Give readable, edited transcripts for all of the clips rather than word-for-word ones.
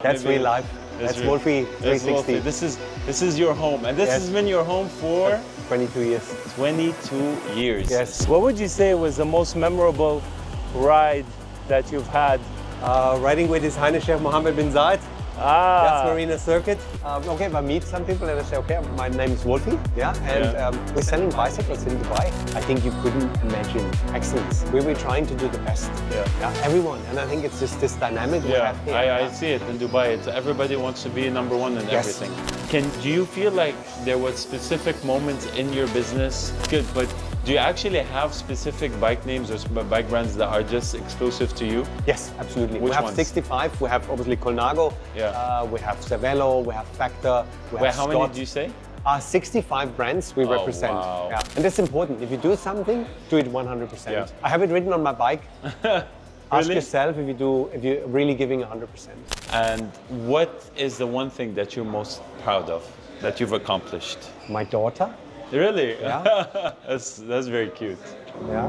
That's Maybe real life. That's Wolfi That's 360. Wolfi. This is your home, and this has been your home for 22 years. 22 years. Yes. What would you say was the most memorable ride that you've had? Riding with His Highness HE Mohamed bin Rashed. Ah. That's Marina Circuit. Okay, if I meet some people and I say, okay, my name is Wolfi, we're selling bicycles in Dubai. I think you couldn't imagine excellence. We were trying to do the best. Everyone, and I think it's just this dynamic we have here. I see it in Dubai. Everybody wants to be number one in everything. Do you feel like there was specific moments in your business? Good, but do you actually have specific bike names or bike brands that are just exclusive to you? Yes, absolutely. Which we have ones? 65, we have obviously Colnago, we have Cervelo, we have Factor, we have how Scott. many do you say? 65 brands we represent. Wow. And that's important. If you do something, do it 100%. I have it written on my bike. Ask yourself if you're really giving 100%. And what is the one thing that you're most proud of that you've accomplished? My daughter. Really? Yeah. That's very cute. Yeah.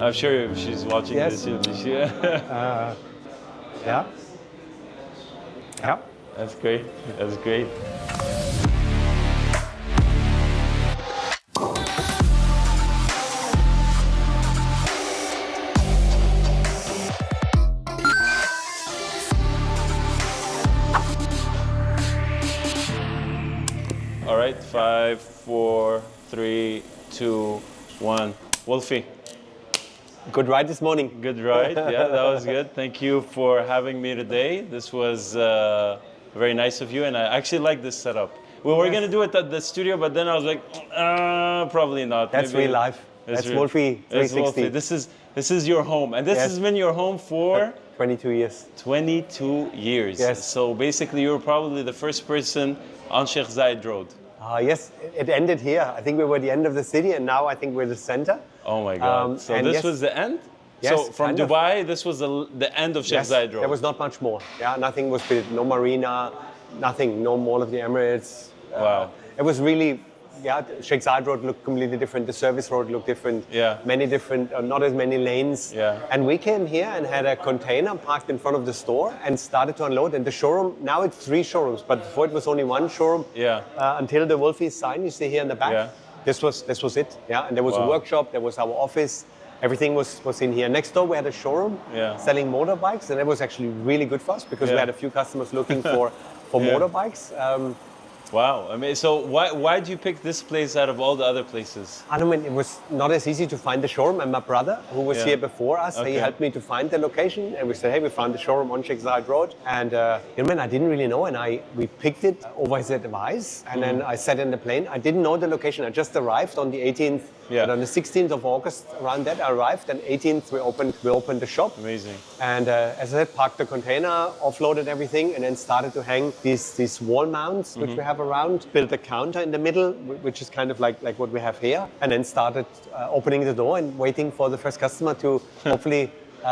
I'm sure if she's watching this, she'll be yeah. Yeah. That's great. That's great. All right, 5, 4, 3, 2, 1. Wolfi. Good ride this morning. Good ride. Yeah, that was good. Thank you for having me today. This was very nice of you, and I actually like this setup. We were going to do it at the studio, but then I was like, probably not. That's real life. That's Wolfi 360. This is your home, and this has been your home for 22 years. 22 years. Yes. So basically, you were probably the first person on Sheikh Zayed Road. Yes, it ended here. I think we were the end of the city, and now I think we're the center. Oh my God! So this was the end. Yes, so from Dubai, this was the end of Sheikh Zayed Road. There was not much more. Yeah, nothing was built. No marina, nothing. No Mall of the Emirates. Wow. It was really, Sheikh Zayed Road looked completely different. The service road looked different. Yeah. Many different, not as many lanes. Yeah. And we came here and had a container parked in front of the store and started to unload. And the showroom, now it's 3 showrooms, but before it was only 1 showroom. Yeah. Until the Wolfi sign you see here in the back. Yeah. This was it. Yeah. And there was a workshop. There was our office. Everything was in here. Next door we had a showroom selling motorbikes, and it was actually really good for us because we had a few customers looking for motorbikes. Wow. I mean, so why did you pick this place out of all the other places? I don't mean, it was not as easy to find the showroom, and my brother, who was here before us, he helped me to find the location, and we said, hey, we found the showroom on Sheikh Zayed Road, and I didn't really know, and we picked it over his advice, and then I sat in the plane. I didn't know the location. I just arrived on the 18th, but on the 16th of August, around that, I arrived, and 18th we opened the shop. Amazing. And as I said, parked the container, offloaded everything, and then started to hang these wall mounts, which we have around, built a counter in the middle, which is kind of like what we have here, and then started opening the door and waiting for the first customer to hopefully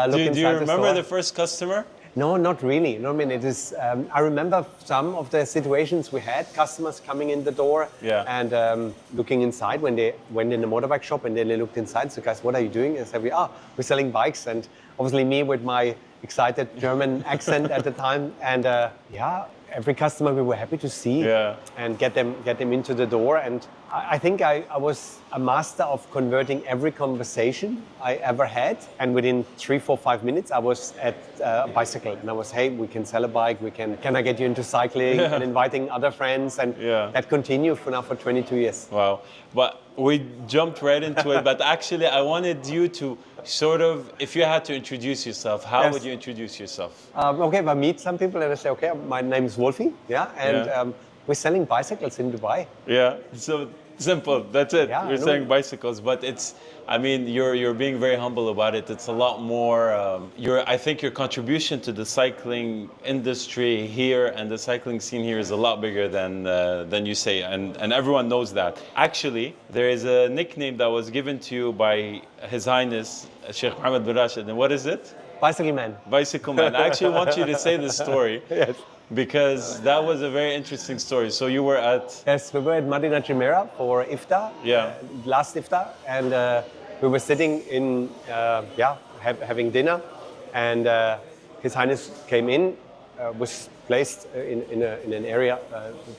look inside the store. Do you remember the first customer? No, not really. No, I mean, it is. I remember some of the situations we had, customers coming in the door and looking inside when they went in the motorbike shop, and then they looked inside. So, guys, what are you doing? And I said, we're selling bikes. And obviously me with my excited German accent at the time. And every customer we were happy to see and get them into the door. And I think I was a master of converting every conversation I ever had. And within 3, 4, 5 minutes, I was at a bicycle. And I was, hey, we can sell a bike. Can I get you into cycling? And inviting other friends. And that continued for 22 years. Wow. But we jumped right into it. But actually, I wanted you to sort of, if you had to introduce yourself, how would you introduce yourself? Okay, if I meet some people and I say, okay, my name is Wolfi. And we're selling bicycles in Dubai. Yeah, so simple, that's it. You're selling bicycles, but you're being very humble about it. It's a lot more, I think your contribution to the cycling industry here and the cycling scene here is a lot bigger than you say, and everyone knows that. Actually, there is a nickname that was given to you by His Highness Sheikh Mohamed bin Rashed, and what is it? Bicycle Man. Bicycle Man. I actually want you to say the story. Because that was a very interesting story. So you were at... Yes, we were at Madinah Jumeirah for iftar, last iftar, and we were sitting in, having dinner, and His Highness came in, was placed in an area,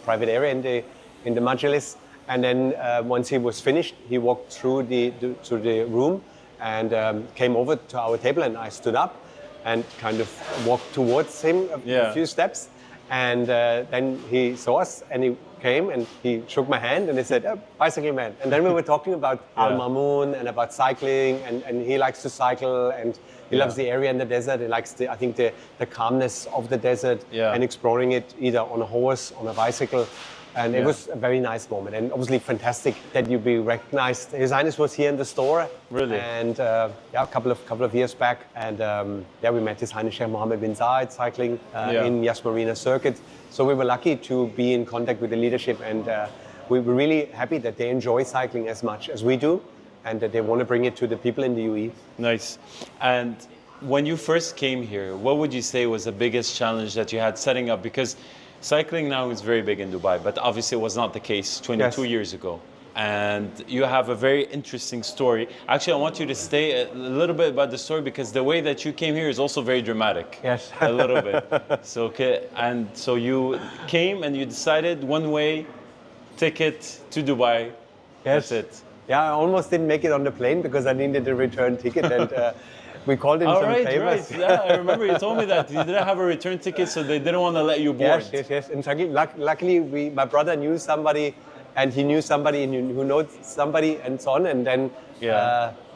private area in the Majlis. And then once he was finished, he walked through the room and came over to our table, and I stood up and kind of walked towards him a few steps. And then he saw us and he came and he shook my hand and he said, oh, bicycling man. And then we were talking about Al Mamoun and about cycling, and he likes to cycle and he loves the area in the desert. He likes I think the calmness of the desert and exploring it either on a horse, on a bicycle. And it was a very nice moment, and obviously fantastic that you be recognized. His Highness was here in the store, really, and a couple of years back, and we met His Highness HE Mohamed bin Rashed cycling in Yas Marina circuit. So we were lucky to be in contact with the leadership, and we were really happy that they enjoy cycling as much as we do, and that they want to bring it to the people in the UAE. Nice. And when you first came here, what would you say was the biggest challenge that you had setting up? Because cycling now is very big in Dubai, but obviously it was not the case 22 years ago. And you have a very interesting story. Actually, I want you to stay a little bit about the story, because the way that you came here is also very dramatic. Yes. A little bit. So you came and you decided one-way ticket to Dubai. Yes. That's it. Yeah, I almost didn't make it on the plane because I needed a return ticket, and we called in some favors. Right. Yeah, I remember you told me that you didn't have a return ticket, so they didn't want to let you board. Yes. And luckily, my brother knew somebody, and he knew somebody who knows somebody, and so on. And then,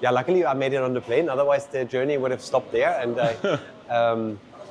luckily I made it on the plane. Otherwise, the journey would have stopped there. And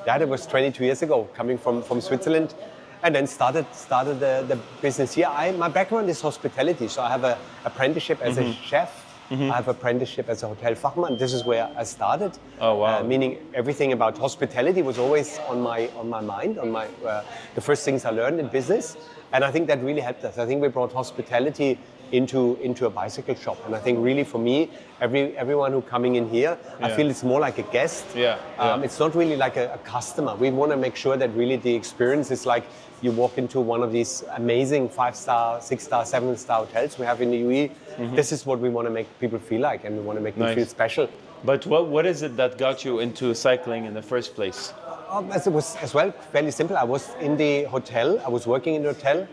that was 22 years ago, coming from Switzerland, and then started the business here. My background is hospitality, so I have an apprenticeship as a chef. I have apprenticeship as a hotel fachman. This is where I started. Oh wow! Meaning everything about hospitality was always on my mind, the first things I learned in business, and I think that really helped us. I think we brought hospitality into a bicycle shop, and I think really for me, everyone who coming in here, I feel it's more like a guest. It's not really like a customer. We want to make sure that really the experience is like you walk into one of these amazing 5-star, 6-star, 7-star hotels we have in the UAE. This is what we want to make people feel like, and we want to make them feel special. But what is it that got you into cycling in the first place? It was as well fairly simple. I was in the hotel. I was working in the hotel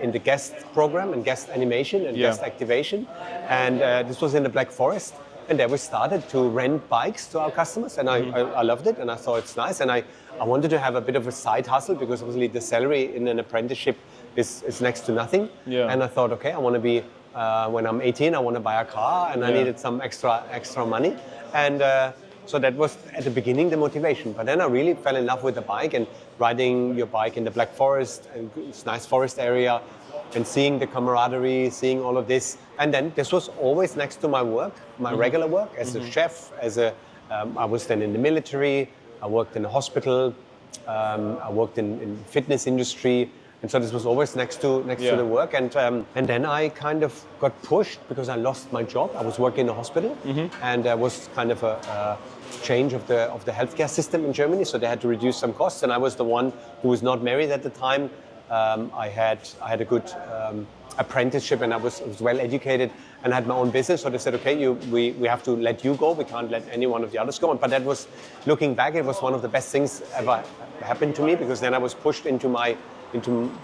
in the guest program and guest animation and guest activation. And this was in the Black Forest. And there we started to rent bikes to our customers, and I loved it, and I thought it's nice. And I wanted to have a bit of a side hustle, because obviously the salary in an apprenticeship is next to nothing. And I thought, okay, I want to be, when I'm 18, I want to buy a car, and I needed some extra money. And so that was at the beginning the motivation. But then I really fell in love with the bike, and riding your bike in the Black Forest, and it's nice forest area, and seeing the camaraderie, seeing all of this. And then this was always next to my work, my regular work as a chef, I was then in the military, I worked in a hospital, I worked in fitness industry. And so this was always next to the work. And then I kind of got pushed because I lost my job. I was working in a hospital, and there was kind of a change of the healthcare system in Germany. So they had to reduce some costs. And I was the one who was not married at the time. I had a good apprenticeship, and I was well educated, and I had my own business. So they said, okay, we have to let you go. We can't let any one of the others go. But that was, looking back, it was one of the best things ever happened to me, because then I was pushed into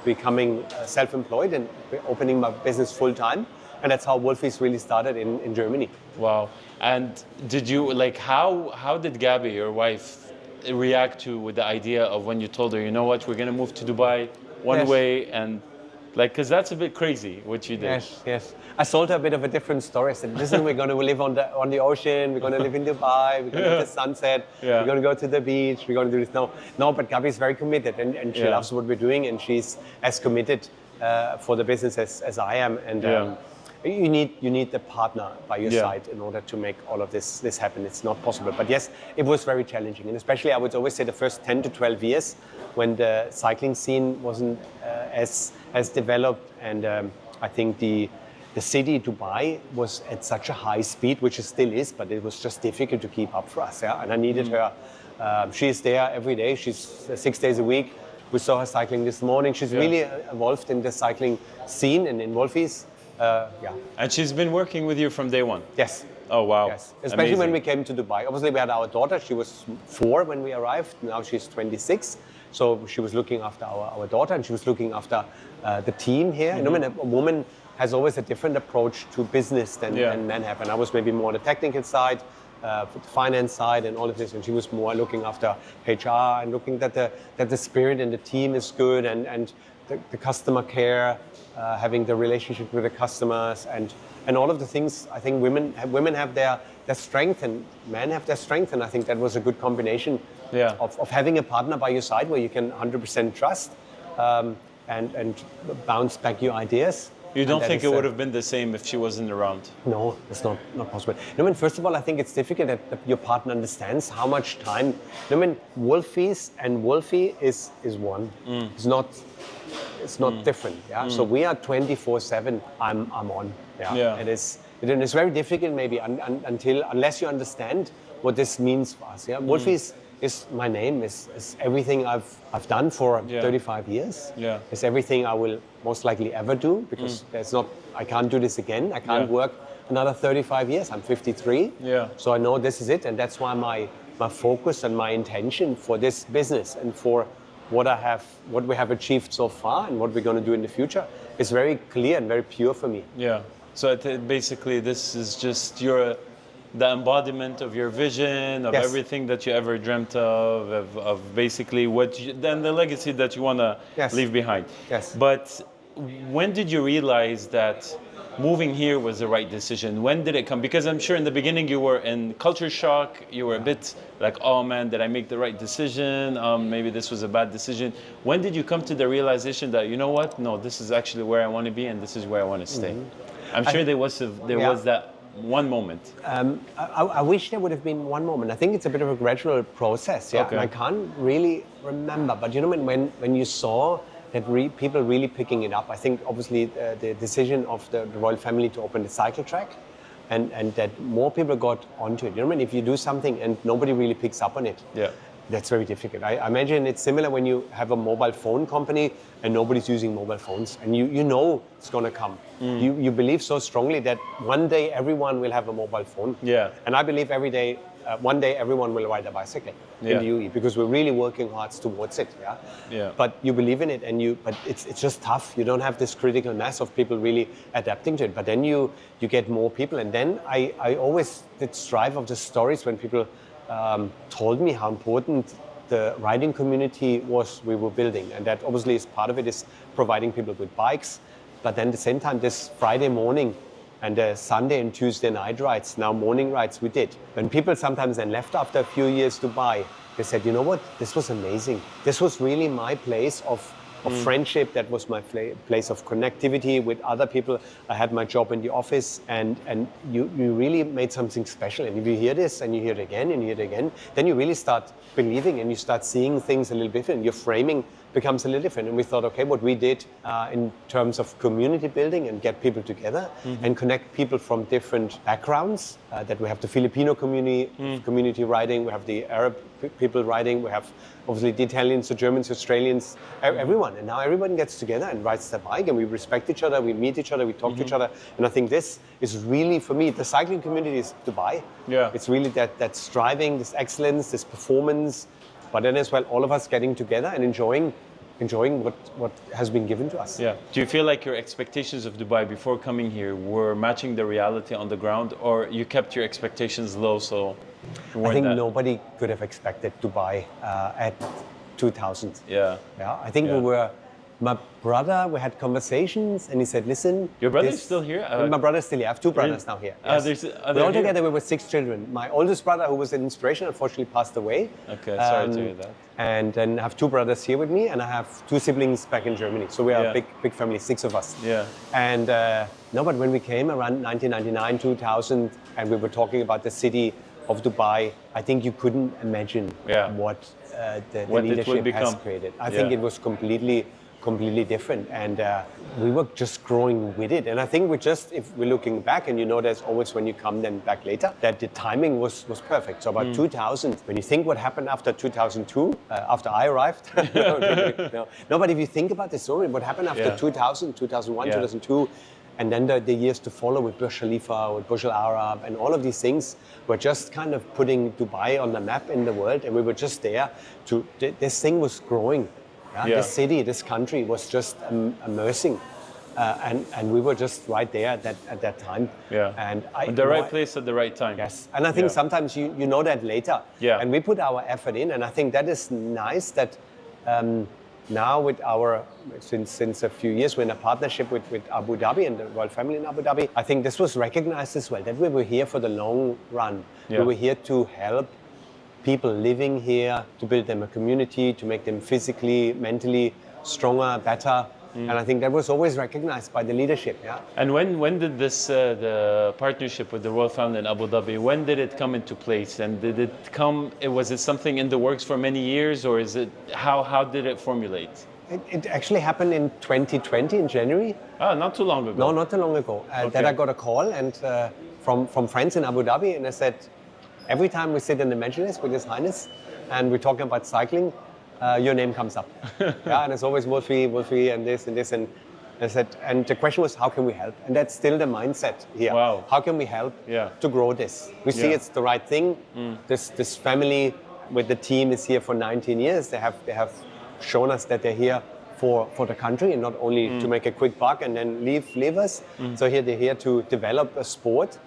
becoming self-employed and opening my business full time. And that's how Wolfi's really started in Germany. Wow. And did you, how did Gabby, your wife, react with the idea of when you told her, you know what, we're going to move to Dubai one way, and because that's a bit crazy what you did. Yes. I sold her a bit of a different story. I said, listen, we're going to live on the ocean, we're going to live in Dubai, we're going to get the sunset, we're going to go to the beach, we're going to do this. No, but Gabby is very committed, and she loves what we're doing, and she's as committed for the business as I am. And you need a partner by your side in order to make all of this happen. It's not possible. But yes, it was very challenging. And especially, I would always say, the first 10 to 12 years, when the cycling scene wasn't as developed. And I think the city, Dubai, was at such a high speed, which it still is, but it was just difficult to keep up for us. And I needed her. She's there every day. She's 6 days a week. We saw her cycling this morning. She's really involved in the cycling scene and in Wolfi's. And she's been working with you from day one? Yes. Oh, wow. Yes, especially Amazing. when we came to Dubai. Obviously, we had our daughter. She was 4 when we arrived. Now she's 26. So she was looking after our daughter, and she was looking after the team here. You know, when a woman has always a different approach to business than men have. And I was maybe more on the technical side, the finance side and all of this. And she was more looking after HR and looking that the spirit in the team is good and the customer care, having the relationship with the customers and all of the things. I think women have their strength and men have their strength. And I think that was a good combination of having a partner by your side where you can 100% trust and bounce back your ideas. You don't think it would have been the same if she wasn't around? No, it's not possible. I mean, first of all, I think it's difficult that your partner understands how much time. I mean, Wolfi is one. It's not different. Yeah. So we are 24/7. I'm on. Yeah. It is very difficult maybe unless you understand what this means for us. Yeah. Wolfi is my name. Is everything I've done for 35 years. Yeah. It's everything I will most likely ever do because I can't do this again. I can't work another 35 years. I'm 53. Yeah. So I know this is it, and that's why my focus and my intention for this business and for what we have achieved so far and what we're going to do in the future is very clear and very pure for me. Yeah. So basically, this is just the embodiment of your vision, of everything that you ever dreamt of basically then the legacy that you want to leave behind. Yes. But when did you realize that moving here was the right decision? When did it come? Because I'm sure in the beginning you were in culture shock. You were a bit like, oh man, did I make the right decision? Maybe this was a bad decision. When did you come to the realization that, you know what? No, this is actually where I want to be and this is where I want to stay. I'm sure there was that one moment. I wish there would have been one moment. I think it's a bit of a gradual process. Yeah, and I can't really remember. But you know, when you saw that people really picking it up, I think obviously the decision of the royal family to open the cycle track, and that more people got onto it. You know, if you do something and nobody really picks up on it, that's very difficult. I imagine it's similar when you have a mobile phone company and nobody's using mobile phones, and you know it's going to come. You believe so strongly that one day everyone will have a mobile phone. Yeah. And I believe one day everyone will ride a bicycle in the UAE because we're really working hard towards it. Yeah. Yeah. But you believe in it, but it's just tough. You don't have this critical mass of people really adapting to it. But then you get more people, and then I always did strive of the stories when people told me how important the riding community was we were building, and that obviously is part of it is providing people with bikes, but then at the same time this Friday morning and the Sunday and Tuesday night rides, now morning rides we did. When people sometimes then left after a few years to Dubai, they said, you know what, this was amazing. This was really my place of friendship. That was my place of connectivity with other people. I had my job in the office, and you really made something special. And if you hear this and you hear it again and you hear it again, then you really start believing and you start seeing things a little different. Your framing becomes a little different. And we thought, okay, what we did in terms of community building and get people together and connect people from different backgrounds, that we have the Filipino community riding, we have the Arab people riding, we have obviously the Italians, the Germans, the Australians, everyone. And now everyone gets together and rides their bike, and we respect each other, we meet each other, we talk to each other. And I think this is really, for me, the cycling community is Dubai. Yeah. It's really that striving, this excellence, this performance, but then as well, all of us getting together and enjoying what has been given to us. Yeah. Do you feel like your expectations of Dubai before coming here were matching the reality on the ground, or you kept your expectations low so I think nobody could have expected Dubai at 2000. Yeah. Yeah. I think my brother, we had conversations and he said, listen. Your brother is still here? My brother's still here. I have two brothers now here. Yes. All together we were 6 children. My oldest brother, who was an inspiration, unfortunately passed away. Okay, sorry to hear that. And then I have 2 brothers here with me, and I have 2 siblings back in Germany. So we are a big family, 6 of us. Yeah. And but when we came around 1999, 2000, and we were talking about the city of Dubai, I think you couldn't imagine what the leadership has created. I think it was completely different, and we were just growing with it. And I think if we're looking back, and you know there's always when you come then back later, that the timing was perfect. So about 2000, when you think what happened after 2002, after I arrived, no, but if you think about the story, what happened after 2000, 2001, 2002, And then the years to follow with Burj Khalifa, with Burj Al Arab, and all of these things were just kind of putting Dubai on the map in the world. And we were just there this thing was growing. This city, this country was just immersing. And we were just right there at that time. Yeah. And the right place at the right time. Yes. And I think sometimes you know that later. Yeah. And we put our effort in, and I think that is nice that now with our, since a few years, we're in a partnership with Abu Dhabi and the royal family in Abu Dhabi. I think this was recognized as well, that we were here for the long run. Yeah. We were here to help people living here, to build them a community, to make them physically, mentally stronger, better. And I think that was always recognized by the leadership. Yeah. And when did this the partnership with the royal family in Abu Dhabi? When did it come into place? And did it come? Was it something in the works for many years, or is it how did it formulate? It actually happened in 2020 in January. Ah, not too long ago. No, not too long ago. That I got a call and from friends in Abu Dhabi, and I said, every time we sit in the Majlis with His Highness and we're talking about cycling, your name comes up. Yeah, and it's always Wolfi, and this and this. And I said, and the question was, how can we help? And that's still the mindset here. Wow. How can we help to grow this? We see it's the right thing. This family with the team is here for 19 years. They have shown us that they're here for the country and not only to make a quick buck and then leave us. So here they're here to develop a sport.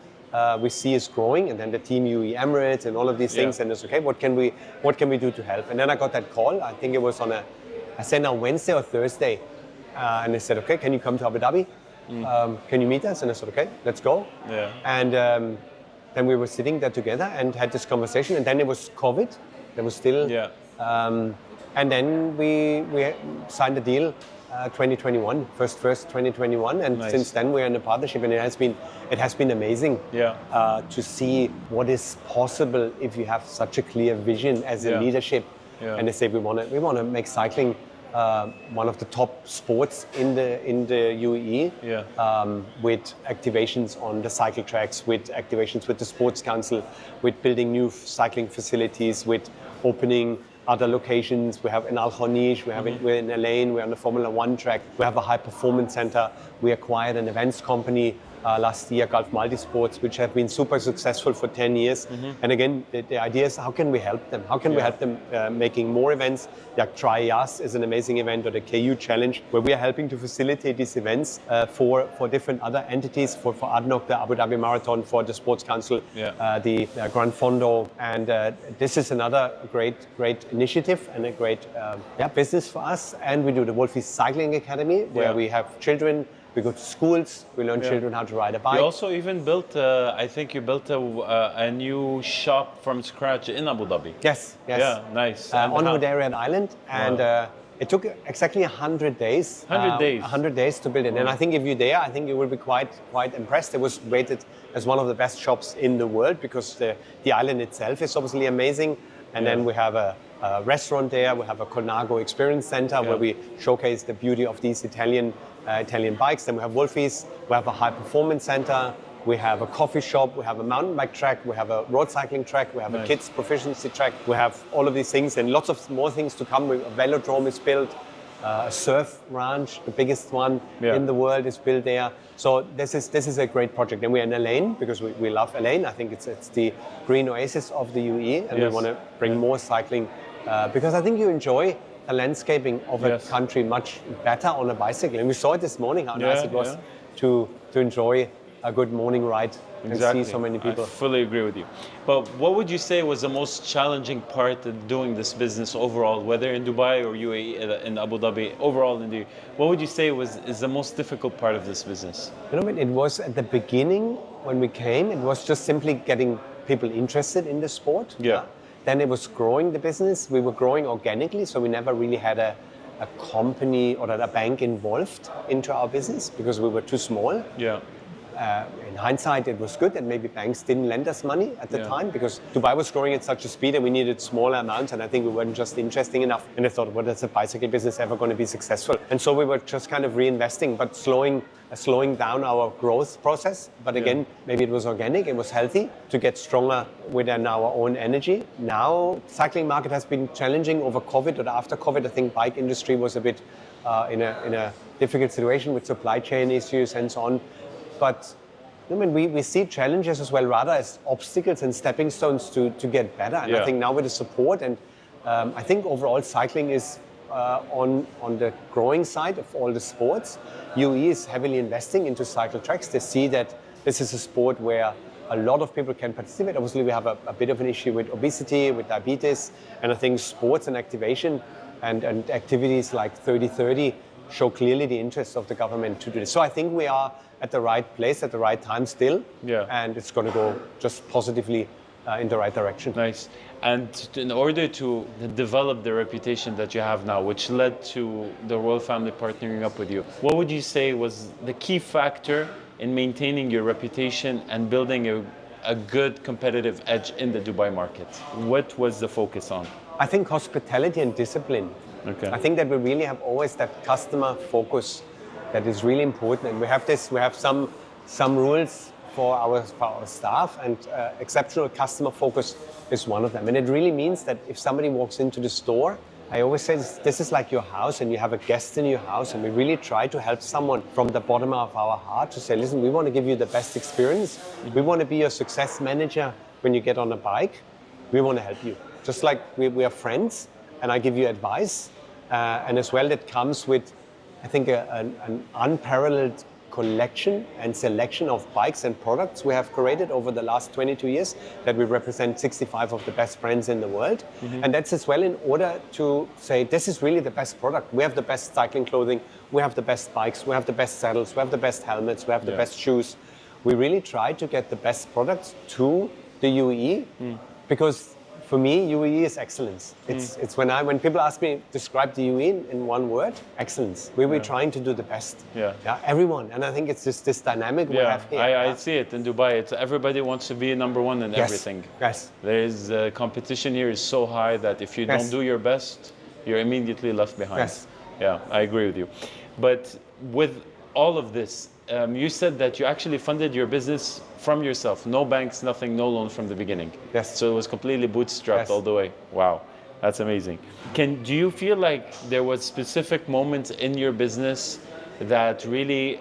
We see is growing, and then the team UAE Emirates and all of these things, and it's okay. What can we do to help? And then I got that call. I think it was on I said on Wednesday or Thursday, and they said, okay, can you come to Abu Dhabi? Can you meet us? And I said, okay, let's go. Yeah. And then we were sitting there together and had this conversation. And then it was COVID. There was still. Yeah. And then we signed a deal. 2021, first 2021, and since then we're in a partnership, and it has been amazing to see what is possible if you have such a clear vision as a leadership. And they say we want to make cycling one of the top sports in the UAE, with activations on the cycle tracks, with activations with the Sports Council, with building new cycling facilities, with opening other locations. We have in Al Khornish, we're in Elaine, we're on the Formula One track. We have a high performance center. We acquired an events company last year, Gulf Multisports, which have been super successful for 10 years. And again, the idea is, how can we help them? How can we help them making more events? Like Try Yas is an amazing event, or the KU Challenge, where we are helping to facilitate these events for different other entities, for ADNOC, the Abu Dhabi Marathon, for the Sports Council, the Gran Fondo. And this is another great initiative and a great business for us. And we do the Wolfi Cycling Academy, where we have children. We go to schools, we learn children how to ride a bike. You also even built, I think you built a new shop from scratch in Abu Dhabi. Yes. Yeah, nice. On Hudaybiya Island. And it took exactly 100 days. 100 days. 100 days to build it. And I think if you're there, I think you will be quite impressed. It was rated as one of the best shops in the world, because the island itself is obviously amazing. And then we have a restaurant there. We have a Colnago Experience Center where we showcase the beauty of these Italian bikes. Then we have Wolfi's. We have a high performance center. We have a coffee shop. We have a mountain bike track. We have a road cycling track. We have a kids proficiency track. We have all of these things and lots of more things to come. A velodrome is built. A surf ranch, the biggest one in the world, is built there. So this is a great project. And we're in Elaine because we love Elaine. I think it's the green oasis of the UAE, and we want to bring more cycling because I think you enjoy the landscaping of a country much better on a bicycle. And we saw it this morning, how nice it was to enjoy a good morning ride and see so many people. I fully agree with you. But what would you say was the most challenging part of doing this business overall, whether in Dubai or UAE, in Abu Dhabi, overall in the, what would you say is the most difficult part of this business? You know, it was at the beginning when we came, it was just simply getting people interested in the sport. Then it was growing the business. We were growing organically, so we never really had a company or a bank involved into our business because we were too small. in hindsight, it was good that maybe banks didn't lend us money at the time because Dubai was growing at such a speed and we needed smaller amounts, and I think we weren't just interesting enough. And I thought, what is a bicycle business ever going to be successful? And so we were just kind of reinvesting, but slowing down our growth process. But again, maybe it was organic, it was healthy to get stronger within our own energy. Now, cycling market has been challenging over COVID or after COVID. I think bike industry was a bit in a difficult situation with supply chain issues and so on. But I mean, we see challenges as well, rather as obstacles and stepping stones to get better. And I think now with the support, and I think overall cycling is on the growing side of all the sports. UAE is heavily investing into cycle tracks. They see that this is a sport where a lot of people can participate. Obviously, we have a bit of an issue with obesity, with diabetes, and I think sports and activation and activities like 30-30 show clearly the interest of the government to do this. So I think we are at the right place at the right time still, and it's going to go just positively in the right direction. Nice. And in order to develop the reputation that you have now, which led to the royal family partnering up with you, what would you say was the key factor in maintaining your reputation and building a good competitive edge in the Dubai market? What was the focus on? I think hospitality and discipline. Okay. I think that we really have always that customer focus that is really important, and we have some rules for our staff, and exceptional customer focus is one of them. And it really means that if somebody walks into the store, I always say this is like your house and you have a guest in your house, and we really try to help someone from the bottom of our heart to say, listen, we want to give you the best experience. We want to be your success manager when you get on a bike. We want to help you. Just like we are friends and I give you advice. And as well, that comes with, I think, an unparalleled collection and selection of bikes and products we have created over the last 22 years that we represent 65 of the best brands in the world. And that's as well in order to say, this is really the best product. We have the best cycling clothing, we have the best bikes, we have the best saddles, we have the best helmets, we have the best shoes. We really try to get the best products to the UAE because for me, UAE is excellence. It's when people ask me, describe the UAE in one word, excellence. We're trying to do the best. Everyone. And I think it's just this dynamic we have here. I see it in Dubai. It's everybody wants to be number one in everything. Yes. There is competition here is so high that if you don't do your best, you're immediately left behind. Yes. Yeah, I agree with you. But with all of this, you said that you actually funded your business from yourself. No banks, nothing, no loan from the beginning. Yes. So it was completely bootstrapped all the way. Wow, that's amazing. Do you feel like there was specific moments in your business that really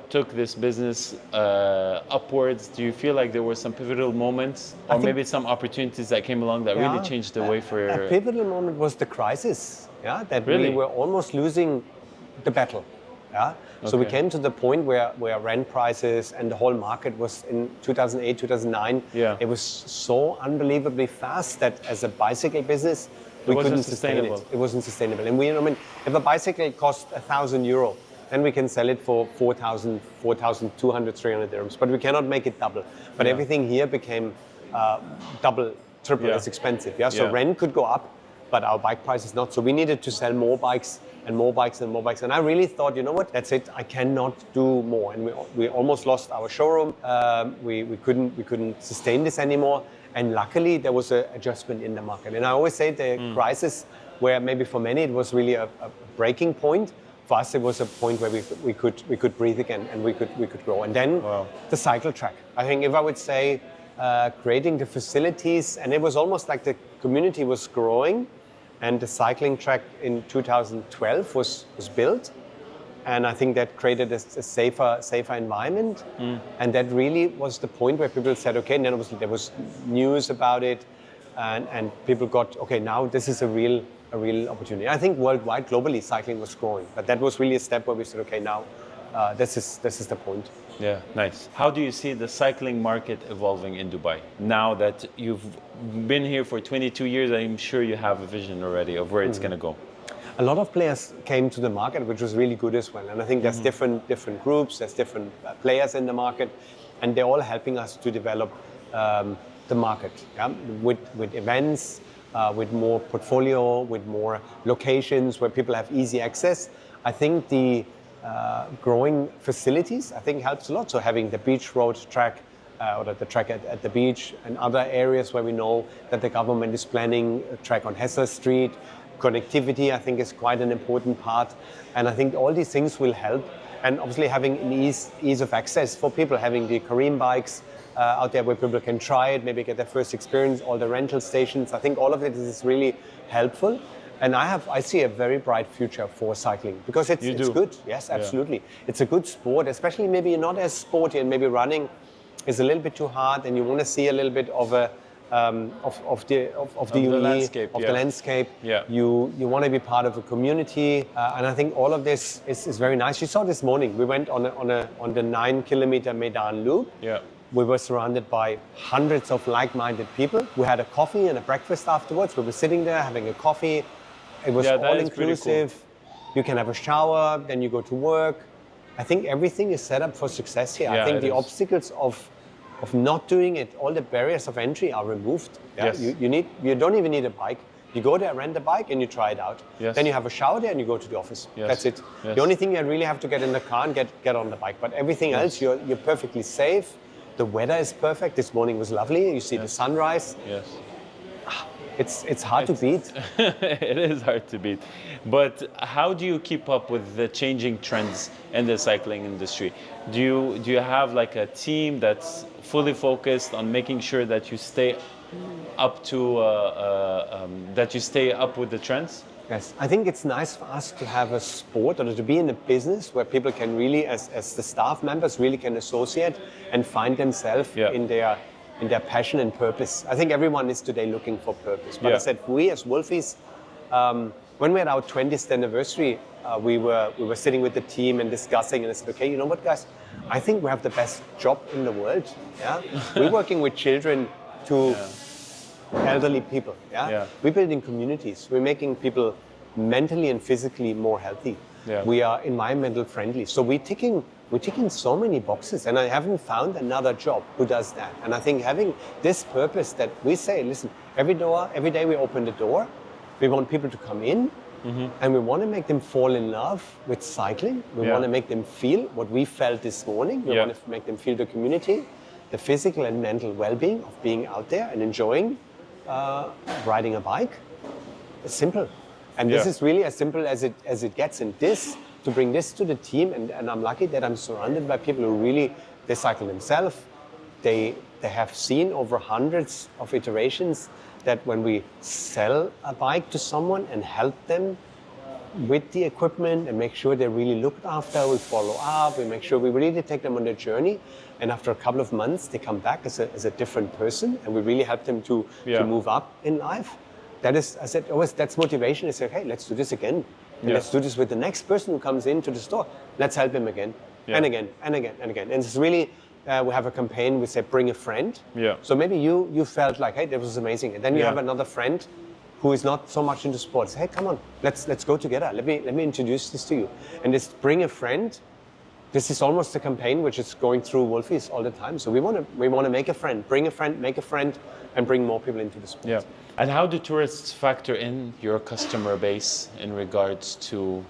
took this business upwards? Do you feel like there were some pivotal moments or maybe some opportunities that came along that really changed the way for your... A pivotal moment was the crisis, that Really? we were almost losing the battle. So we came to the point where rent prices and the whole market was in 2008, 2009. It was so unbelievably fast that as a bicycle business, we couldn't sustain it. It wasn't sustainable. And if a bicycle costs €1,000, then we can sell it for 4,000, 4,200, 300 dirhams. But we cannot make it double. But everything here became double, triple as expensive. So rent could go up, but our bike price is not. So we needed to sell more bikes and more bikes and more bikes. And I really thought, you know what, that's it, I cannot do more. And we almost lost our showroom. We couldn't sustain this anymore. And luckily there was an adjustment in the market. And I always say the crisis where maybe for many it was really a breaking point. For us it was a point where we could breathe again and we could grow. And then the cycle track. I think if I would say creating the facilities, and it was almost like the community was growing, and the cycling track in 2012 was built. And I think that created a safer environment. And that really was the point where people said, okay, and then obviously there was news about it. And people got, okay, now this is a real opportunity. I think worldwide, globally, cycling was growing. But that was really a step where we said, okay, now this is the point. Yeah, nice. How do you see the cycling market evolving in Dubai? Now that you've been here for 22 years, I'm sure you have a vision already of where it's going to go. A lot of players came to the market, which was really good as well. And I think there's different groups, there's different players in the market, and they're all helping us to develop the market with events, with more portfolio, with more locations where people have easy access. I think the growing facilities, I think helps a lot. So having the beach road track or the track at the beach and other areas where we know that the government is planning a track on Hesse Street. Connectivity, I think, is quite an important part. And I think all these things will help. And obviously having an ease of access for people, having the Kareem bikes out there where people can try it, maybe get their first experience, all the rental stations. I think all of it is really helpful. And I see a very bright future for cycling because it's good. Yes, absolutely. Yeah. It's a good sport, especially maybe you're not as sporty and maybe running is a little bit too hard and you want to see a little bit of a of the landscape. Yeah. You want to be part of a community, and I think all of this is very nice. You saw this morning. We went on the 9-kilometer Medan loop. Yeah. We were surrounded by hundreds of like-minded people. We had a coffee and a breakfast afterwards. We were sitting there having a coffee. It was all inclusive. Cool. You can have a shower, then you go to work. I think everything is set up for success here. Yeah, I think the obstacles of not doing it, all the barriers of entry are removed. Yeah? Yes. You don't even need a bike. You go there, rent a bike, and you try it out. Yes. Then you have a shower there, and you go to the office. Yes. That's it. Yes. The only thing you really have to get in the car and get on the bike. But everything else, you're perfectly safe. The weather is perfect. This morning was lovely. You see the sunrise. Yes. It's hard to beat. It is hard to beat. But how do you keep up with the changing trends in the cycling industry? Do you have like a team that's fully focused on making sure that you stay up to with the trends? Yes, I think it's nice for us to have a sport or to be in a business where people can really, as the staff members, really can associate and find themselves in their passion and purpose. I think everyone is today looking for purpose. But I said, we as Wolfis, when we had our 20th anniversary, we were sitting with the team and discussing, and I said, okay, you know what, guys? I think we have the best job in the world. Yeah, we're working with children to elderly people. Yeah, we're building communities. We're making people mentally and physically more healthy. Yeah. We are environmental friendly. So we're ticking so many boxes, and I haven't found another job who does that. And I think having this purpose that we say, listen, every day we open the door, we want people to come in, and we want to make them fall in love with cycling. We want to make them feel what we felt this morning. We want to make them feel the community, the physical and mental well-being of being out there and enjoying riding a bike. It's simple. And this is really as simple as it gets. And to bring this to the team, and I'm lucky that I'm surrounded by people who really, they cycle themselves. They have seen over hundreds of iterations that when we sell a bike to someone and help them with the equipment and make sure they're really looked after, we follow up, we make sure we really take them on their journey. And after a couple of months, they come back as a different person, and we really help them to move up in life. That is, I said, always that's motivation. I say, hey, let's do this again. And let's do this with the next person who comes into the store. Let's help him again, and again, and again, and again. And it's really, we have a campaign, we say, bring a friend. Yeah. So maybe you felt like, hey, that was amazing. And then you have another friend who is not so much into sports. Hey, come on, let's go together. Let me introduce this to you. And this bring a friend, this is almost a campaign which is going through Wolfi's all the time. So we want to make a friend, bring a friend, make a friend, and bring more people into the sport. Yeah. And how do tourists factor in your customer base in regards to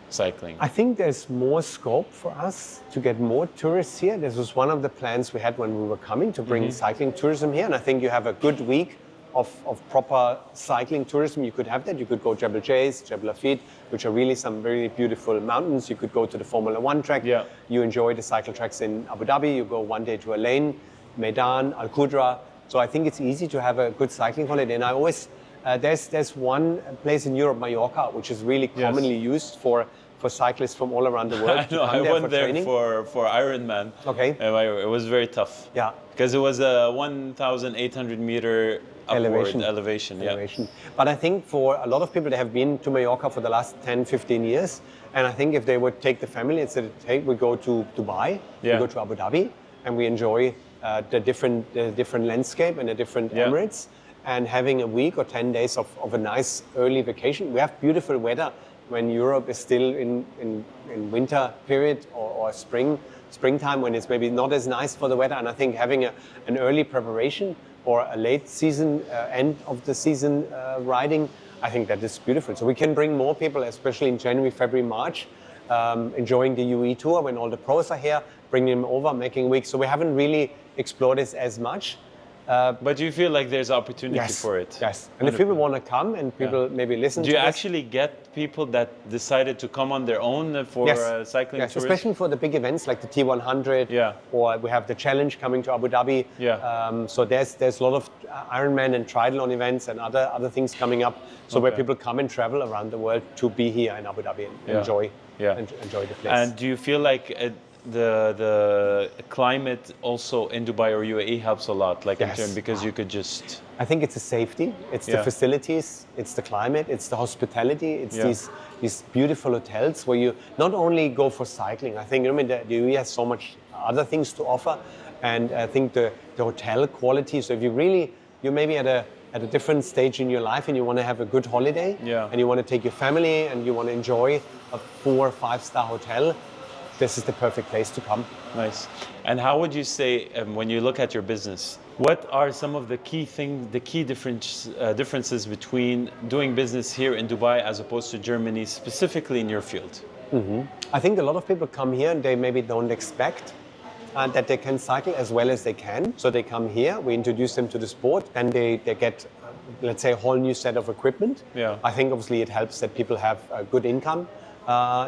cycling? I think there's more scope for us to get more tourists here. This was one of the plans we had when we were coming to bring cycling tourism here. And I think you have a good week of proper cycling tourism. You could have that. You could go Jebel Jais, Jebel Lafitte, which are really some very beautiful mountains. You could go to the Formula One track. Yeah. You enjoy the cycle tracks in Abu Dhabi. You go one day to Al-Ain, Medan, Al Qudra. So I think it's easy to have a good cycling holiday. And I always, there's one place in Europe, Mallorca, which is really commonly used for cyclists from all around the world. I know, I went there for Ironman. Okay. And it was very tough. Yeah. Because it was a 1,800 meter elevation. Yeah. But I think for a lot of people, they have been to Mallorca for the last 10, 15 years. And I think if they would take the family and say, hey, we go to Dubai, we go to Abu Dhabi, and we enjoy the different landscape and the different Emirates, and having a week or 10 days of a nice early vacation. We have beautiful weather when Europe is still in winter period or springtime when it's maybe not as nice for the weather. And I think having an early preparation or a late season, end of the season riding, I think that is beautiful. So we can bring more people, especially in January, February, March, enjoying the UAE tour when all the pros are here, bringing them over, making weeks. So we haven't really explored this as much. But you feel like there's opportunity for it? Yes. And if people want to come and people maybe listen to Do you actually get people that decided to come on their own for cycling Yes, tourism? especially for the big events like the T100, or we have the Challenge coming to Abu Dhabi. So there's a lot of Ironman and triathlon events and other things coming up. So where people come and travel around the world to be here in Abu Dhabi and enjoy the place. And do you feel like the climate also in Dubai or UAE helps a lot, like in turn, because you could just... I think it's the safety, it's the facilities, it's the climate, it's the hospitality, it's these beautiful hotels where you not only go for cycling. I think the UAE has so much other things to offer, and I think the hotel quality. So if you're maybe at a different stage in your life and you want to have a good holiday, and you want to take your family and you want to enjoy a 4 or 5 star hotel, this is the perfect place to come. Nice. And how would you say, when you look at your business, what are some of the key things, the key differences between doing business here in Dubai as opposed to Germany, specifically in your field? I think a lot of people come here and they maybe don't expect that they can cycle as well as they can. So they come here, we introduce them to the sport, then they get, let's say, a whole new set of equipment. I think obviously it helps that people have a good income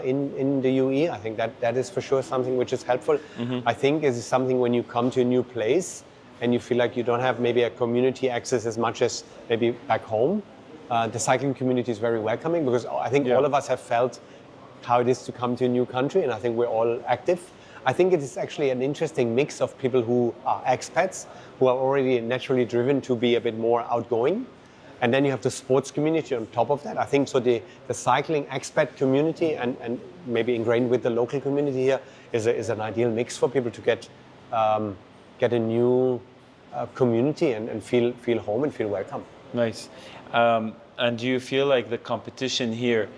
in the UAE. I think that is for sure something which is helpful. I think it is something when you come to a new place and you feel like you don't have maybe a community access as much as maybe back home. The cycling community is very welcoming because I think all of us have felt how it is to come to a new country, and I think we're all active. I think it is actually an interesting mix of people who are expats, who are already naturally driven to be a bit more outgoing. And then you have the sports community on top of that. I think so the cycling expat community and maybe ingrained with the local community here is an ideal mix for people to get a new community and feel home and feel welcome. Nice. And do you feel like the competition here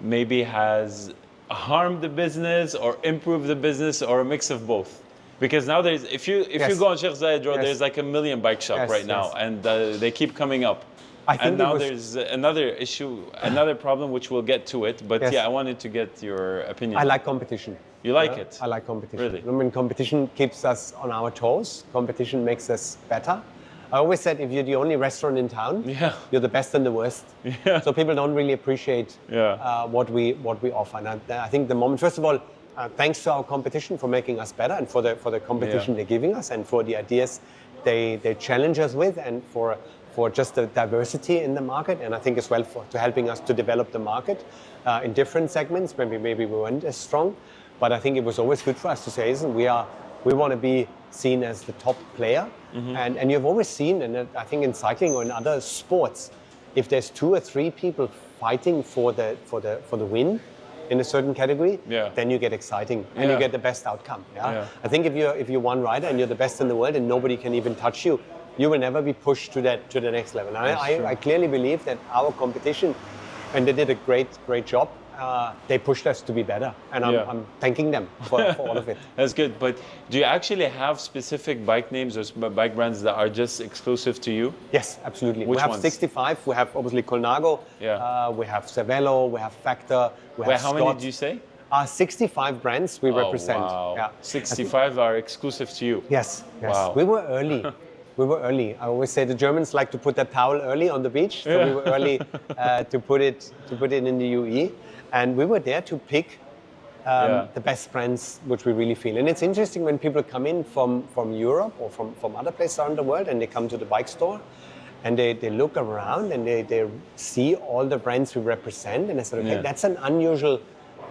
maybe has harmed the business or improved the business, or a mix of both? Because now there's, if you go on Sheikh Zayed Road, there's like 1 million bike shop right now, and they keep coming up. And now there's another issue, another problem, which we'll get to it. But I wanted to get your opinion. I like competition. You like it? I like competition. Really? I mean, competition keeps us on our toes. Competition makes us better. I always said if you're the only restaurant in town, you're the best and the worst. So people don't really appreciate what we offer. And I think the moment, first of all, thanks to our competition for making us better, and for the competition they're giving us, and for the ideas they challenge us with, and for just the diversity in the market, and I think as well to helping us to develop the market in different segments. Maybe we weren't as strong, but I think it was always good for us to say, listen, we want to be seen as the top player, and you've always seen, and I think in cycling or in other sports, if there's 2 or 3 people fighting for the win in a certain category, then you get exciting and you get the best outcome. I think if you're one rider and you're the best in the world and nobody can even touch you, you will never be pushed to the next level. And I clearly believe that our competition, and they did a great job, they pushed us to be better, and I'm thanking them for all of it. That's good. But do you actually have specific bike names or bike brands that are just exclusive to you? Yes, absolutely. Which we have ones? 65. We have obviously Colnago. We have Cervelo. We have Factor. We have how Scott. many did you say? 65 brands we represent. Wow. 65 are exclusive to you. Yes. Wow. We were early. I always say the Germans like to put that towel early on the beach, so we were early to put it in the UAE, and we were there to pick the best brands which we really feel. And it's interesting when people come in from Europe or from other places around the world, and they come to the bike store, and they look around and they see all the brands we represent, and they say, okay, that's an unusual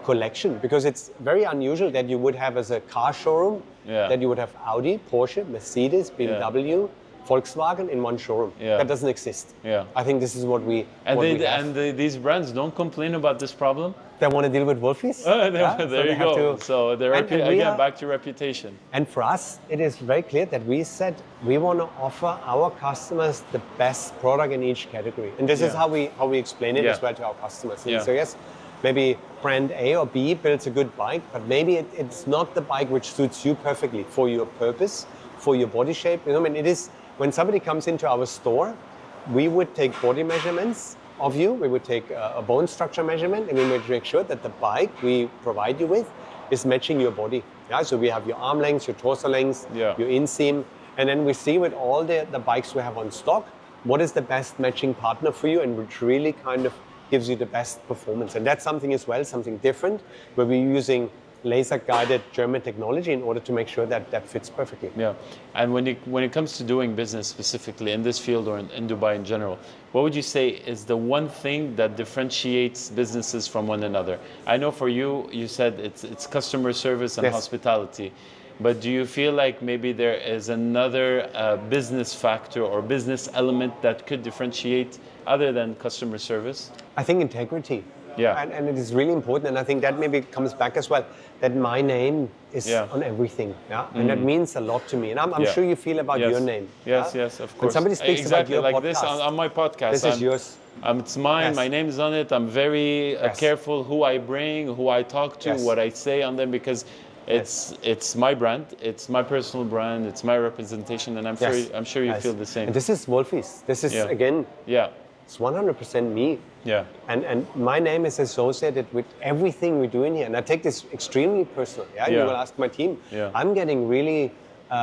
collection, because it's very unusual that you would have as a car showroom that you would have Audi, Porsche, Mercedes, BMW, Volkswagen in one showroom. That doesn't exist. I think this is what we have. These brands don't complain about this problem? They want to deal with Wolfies. There you go. So they're again back to reputation. And for us, it is very clear that we said we want to offer our customers the best product in each category. And this is how we explain it as well to our customers. And so yes, maybe brand A or B builds a good bike, but maybe it's not the bike which suits you perfectly for your purpose, for your body shape. You know, I mean, it is when somebody comes into our store, we would take body measurements of you. We would take a bone structure measurement, and we would make sure that the bike we provide you with is matching your body. Yeah, so we have your arm length, your torso length, your inseam, and then we see with all the bikes we have on stock, what is the best matching partner for you, and which really kind of gives you the best performance. And that's something as well, something different, where we're using laser-guided German technology in order to make sure that that fits perfectly. Yeah, and when it comes to doing business specifically in this field or in Dubai in general, what would you say is the one thing that differentiates businesses from one another? I know for you, you said it's customer service and hospitality, but do you feel like maybe there is another business factor or business element that could differentiate other than customer service? I think integrity. Yeah. And it is really important, and I think that maybe comes back as well, that my name is on everything. Yeah. And that means a lot to me. And I'm sure you feel about your name. Yes, yes, of course. When somebody speaks about your like podcast, this on my podcast. This is yours. It's mine, my name is on it. I'm very careful who I bring, who I talk to, what I say on them, because it's my brand, it's my personal brand, it's my representation, and I'm sure you feel the same. And this is Wolfi's. This is again, it's 100% me. Yeah. And my name is associated with everything we do in here, and I take this extremely personal. Yeah. You will ask my team. Yeah. I'm getting really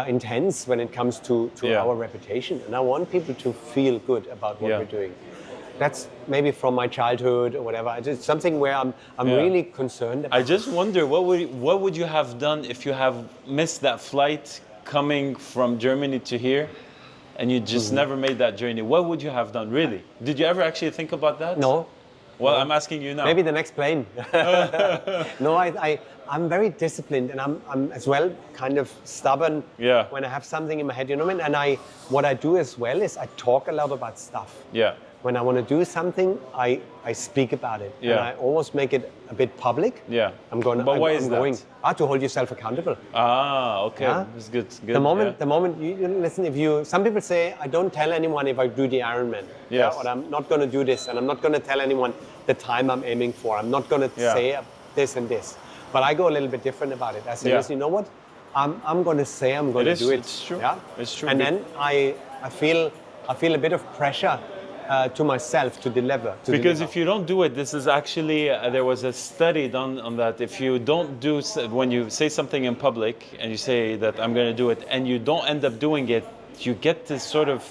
intense when it comes to our reputation, and I want people to feel good about what we're doing. That's maybe from my childhood or whatever. It's something where I'm really concerned about. I just wonder, what would you have done if you have missed that flight coming from Germany to here, and you just never made that journey? What would you have done, really? Did you ever actually think about that? No. Well, I'm asking you now. Maybe the next plane. No, I'm very disciplined, and I'm as well kind of stubborn when I have something in my head, you know what I mean? And what I do as well is I talk a lot about stuff. Yeah. When I want to do something, I speak about it. And I almost make it a bit public. Yeah. But why is that? To hold yourself accountable. Okay. Yeah? It's good. The moment you listen, some people say, I don't tell anyone if I do the Ironman. Yes. Or I'm not going to do this, and I'm not going to tell anyone the time I'm aiming for. I'm not going to say this and this. But I go a little bit different about it. I say, listen, you know what? I'm going to say I'm going to do it. It's true. Yeah? It's true. And then I feel a bit of pressure to myself to deliver. Because if you don't do it, this is actually, there was a study done on that. If you don't do, when you say something in public and you say that I'm going to do it and you don't end up doing it, you get this sort of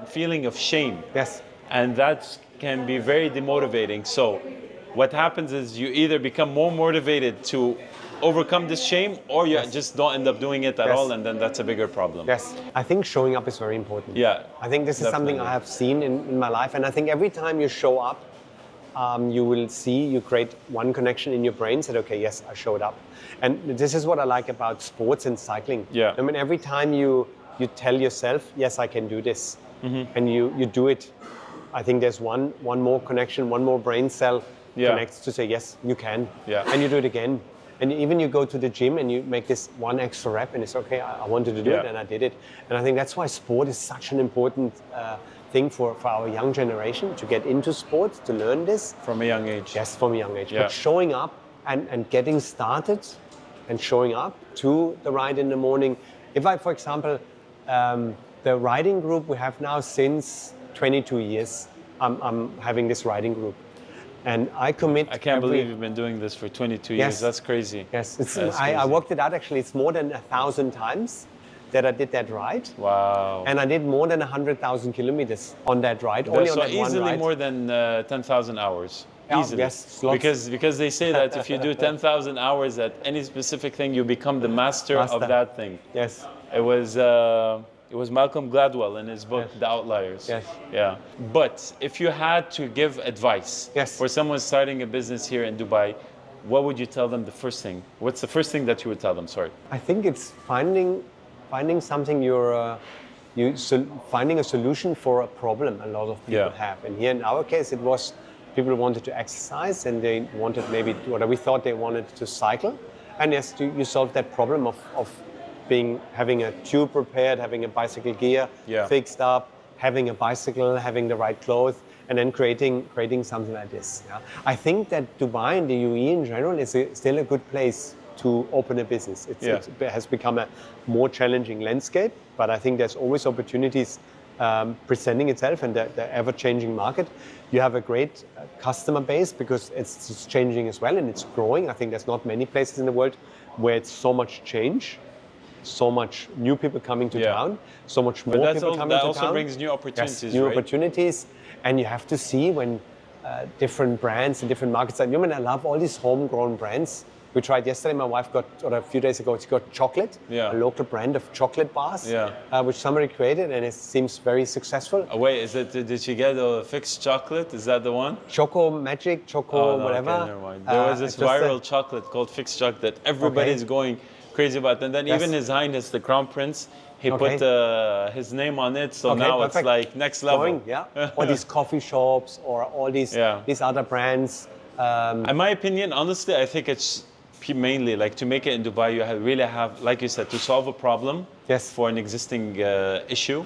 feeling of shame. Yes. And that can be very demotivating. So what happens is you either become more motivated to overcome this shame, or you just don't end up doing it at all, and then that's a bigger problem. Yes, I think showing up is very important. Yeah, I think this is something I have seen in my life, and I think every time you show up, you will see, you create one connection in your brain, said, okay, yes, I showed up. And this is what I like about sports and cycling. Yeah. I mean, every time you tell yourself, yes, I can do this, and you do it, I think there's one more connection, one more brain cell connects to say, yes, you can, and you do it again. And even you go to the gym and you make this one extra rep, and it's okay, I wanted to do it, and I did it. And I think that's why sport is such an important thing for our young generation, to get into sports, to learn this. From a young age. Yes, from a young age. Yeah. But showing up and getting started and showing up to the ride in the morning. If I, for example, the riding group we have now since 22 years, I'm having this riding group. And I commit. I can't believe you've been doing this for 22 years. That's crazy. Yes, I worked it out actually. It's more than 1,000 times that I did that ride. Wow. And I did more than 100,000 kilometers on that ride. Only on that one ride. So easily more than 10,000 hours. Yeah, easily. Yes, because they say that if you do 10,000 hours at any specific thing, you become the master of that thing. Yes. It was Malcolm Gladwell in his book, The Outliers. Yes. Yeah. But if you had to give advice for someone starting a business here in Dubai, what would you tell them the first thing? What's the first thing that you would tell them? Sorry. I think it's finding something finding a solution for a problem a lot of people have. And here in our case, it was people wanted to exercise, and they wanted we thought they wanted to cycle. And yes, you solve that problem of having a tube repaired, having a bicycle gear fixed up, having a bicycle, having the right clothes, and then creating something like this. Yeah? I think that Dubai and the UAE in general is still a good place to open a business. It has become a more challenging landscape, but I think there's always opportunities presenting itself and the ever-changing market. You have a great customer base because it's changing as well and it's growing. I think there's not many places in the world where it's so much change, so much new people coming to town, so much more people coming to town. That also brings new opportunities, yes, new opportunities. And you have to see when different brands in different markets. I love all these homegrown brands. We tried yesterday, my wife got, or a few days ago, she got chocolate, a local brand of chocolate bars, which somebody created, and it seems very successful. Oh, wait, did she get a fixed chocolate? Is that the one? Choco Magic, whatever. Okay, never mind. There was this viral chocolate called fixed chocolate that everybody's going crazy about. And then even His Highness, the Crown Prince, he put his name on it, so now it's like next level. All these coffee shops or all these other brands. In my opinion, honestly, I think it's mainly like to make it in Dubai, you really have, like you said, to solve a problem for an existing issue.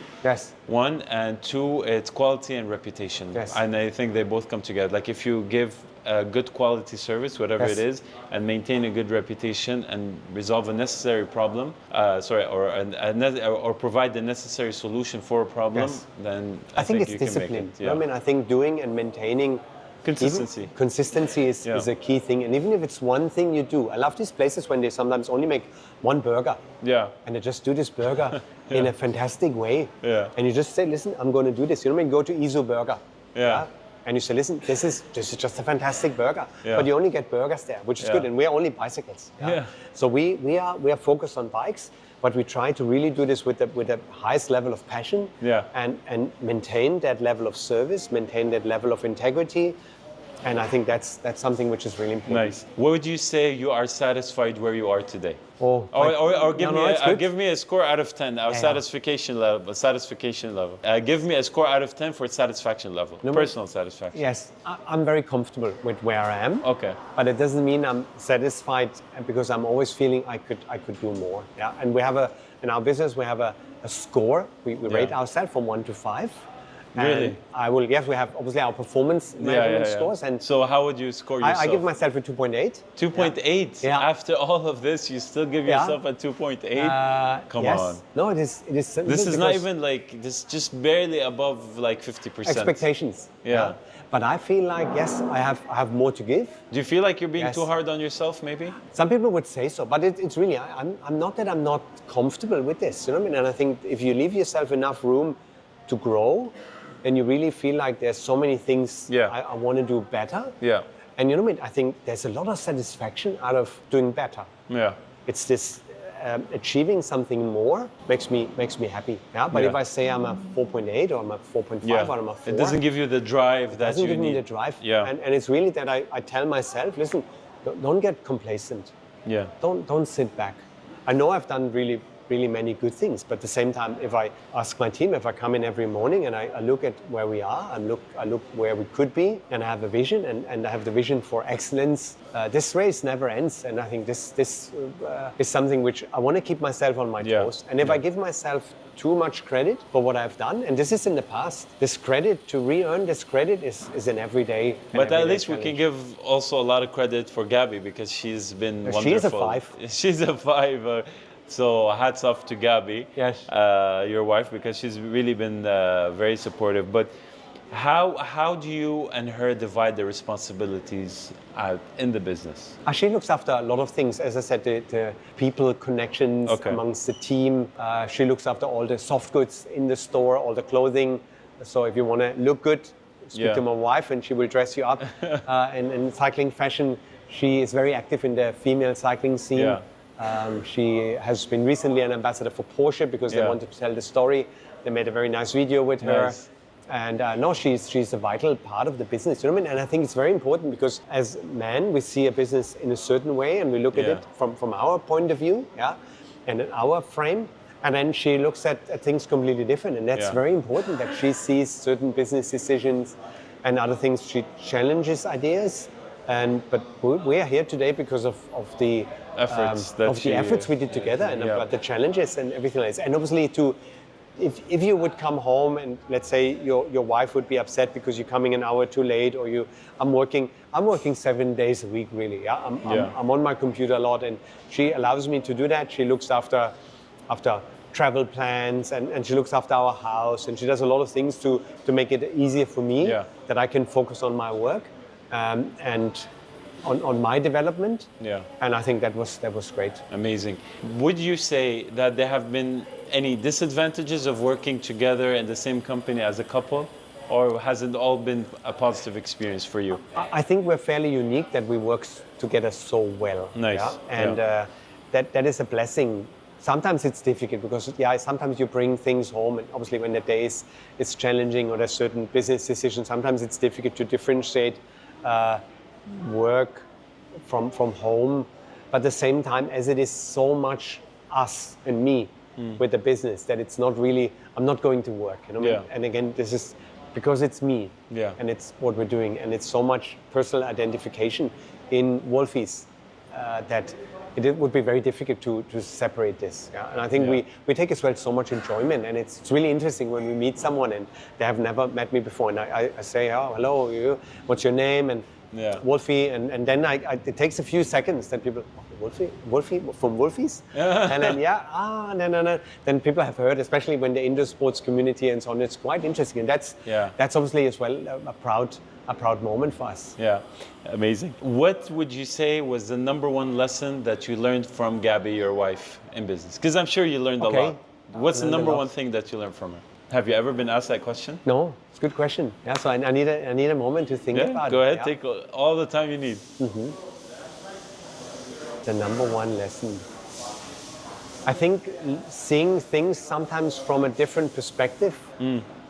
One, and two, it's quality and reputation. And I think they both come together. Like if you give a good quality service, whatever it is, and maintain a good reputation and resolve a necessary problem, or provide the necessary solution for a problem, then I think it's you discipline. Can make it. I think doing and maintaining consistency is a key thing. And even if it's one thing you do, I love these places when they sometimes only make one burger. And they just do this burger in a fantastic way. And you just say, listen, I'm going to do this. You go to Izu Burger. And you say, listen, this is just a fantastic burger. But you only get burgers there, which is good. And we're only bicycles. So we are focused on bikes, but we try to really do this with the highest level of passion and maintain that level of service, maintain that level of integrity. And I think that's something which is really important. Nice. What would you say you are satisfied where you are today? Or give me a score out of 10, satisfaction level. Give me a score out of 10 for satisfaction level, personal satisfaction. Yes, I'm very comfortable with where I am. Okay. But it doesn't mean I'm satisfied because I'm always feeling I could do more. And we have in our business we have a score. We rate ourselves from 1 to 5. Really? We have obviously our performance management scores. And so how would you score yourself? I give myself a 2.8. 2.8? After all of this, you still give yourself a 2.8? Come on. No, it is. This is not even like, this just barely above like 50%. Expectations. But I feel like, yes, I have more to give. Do you feel like you're being too hard on yourself, maybe? Some people would say so, but it's really, I'm not that I'm not comfortable with this. You know what I mean? And I think if you leave yourself enough room to grow, and you really feel like there's so many things I want to do better. And you know what I mean? I think there's a lot of satisfaction out of doing better. It's this achieving something more makes me happy. But if I say I'm a 4.8 or I'm a 4.5 or I'm a 4, it doesn't give you the drive that you need. It doesn't give me the drive. And it's really that I tell myself, listen, don't get complacent. Don't sit back. I know I've done really many good things, but at the same time, if I ask my team, if I come in every morning and I look at where we are, I look where we could be, and I have a vision, and I have the vision for excellence. This race never ends, and I think this is something which I want to keep myself on my toes. And if I give myself too much credit for what I've done, and this is in the past, this credit, to re-earn this credit is an everyday But at least challenge. We can give also a lot of credit for Gabby, because she's been wonderful. She's a 5. She's a 5. So hats off to Gabby, your wife, because she's really been very supportive. But how do you and her divide the responsibilities in the business? She looks after a lot of things. As I said, the people connections amongst the team. She looks after all the soft goods in the store, all the clothing. So if you want to look good, speak to my wife and she will dress you up. In cycling fashion, she is very active in the female cycling scene. She has been recently an ambassador for Porsche because they wanted to tell the story. They made a very nice video with her. And she's a vital part of the business. You know what I mean? And I think it's very important because as men, we see a business in a certain way and we look at it from our point of view, and in our frame. And then she looks at things completely different. And that's very important, that she sees certain business decisions and other things. She challenges ideas. But we are here today because of the efforts we did together and about the challenges and everything like that. And obviously, if you would come home and let's say your wife would be upset because you're coming an hour too late, or I'm working 7 days a week really. I'm on my computer a lot, and she allows me to do that. She looks after travel plans, and she looks after our house, and she does a lot of things to make it easier for me that I can focus on my work and on my development. Yeah. And I think that was great. Amazing. Would you say that there have been any disadvantages of working together in the same company as a couple? Or has it all been a positive experience for you? I think we're fairly unique that we work together so well. Nice. Yeah? And that is a blessing. Sometimes it's difficult because sometimes you bring things home, and obviously when the day is challenging or there's certain business decisions, sometimes it's difficult to differentiate work from home. But at the same time, as it is so much us and me with the business, that it's not really, I'm not going to work. And again, this is because it's me and it's what we're doing, and it's so much personal identification in Wolfi's that it would be very difficult to separate this. Yeah? And I think we take as well so much enjoyment, and it's really interesting when we meet someone and they have never met me before, and I say, oh, hello, what's your name? And Wolfi, and then it takes a few seconds, then people, Wolfi from Wolfi's? And then no. Then people have heard, especially when they're in the sports community and so on, it's quite interesting. And that's obviously as well a proud moment for us. Yeah, amazing. What would you say was the number one lesson that you learned from Gabby, your wife, in business? Because I'm sure you learned a lot. What's the number one thing that you learned from her? Have you ever been asked that question? No, it's a good question. Yeah, so I need a moment to think about it. Go ahead, take all the time you need. Mm-hmm. The number one lesson. I think seeing things sometimes from a different perspective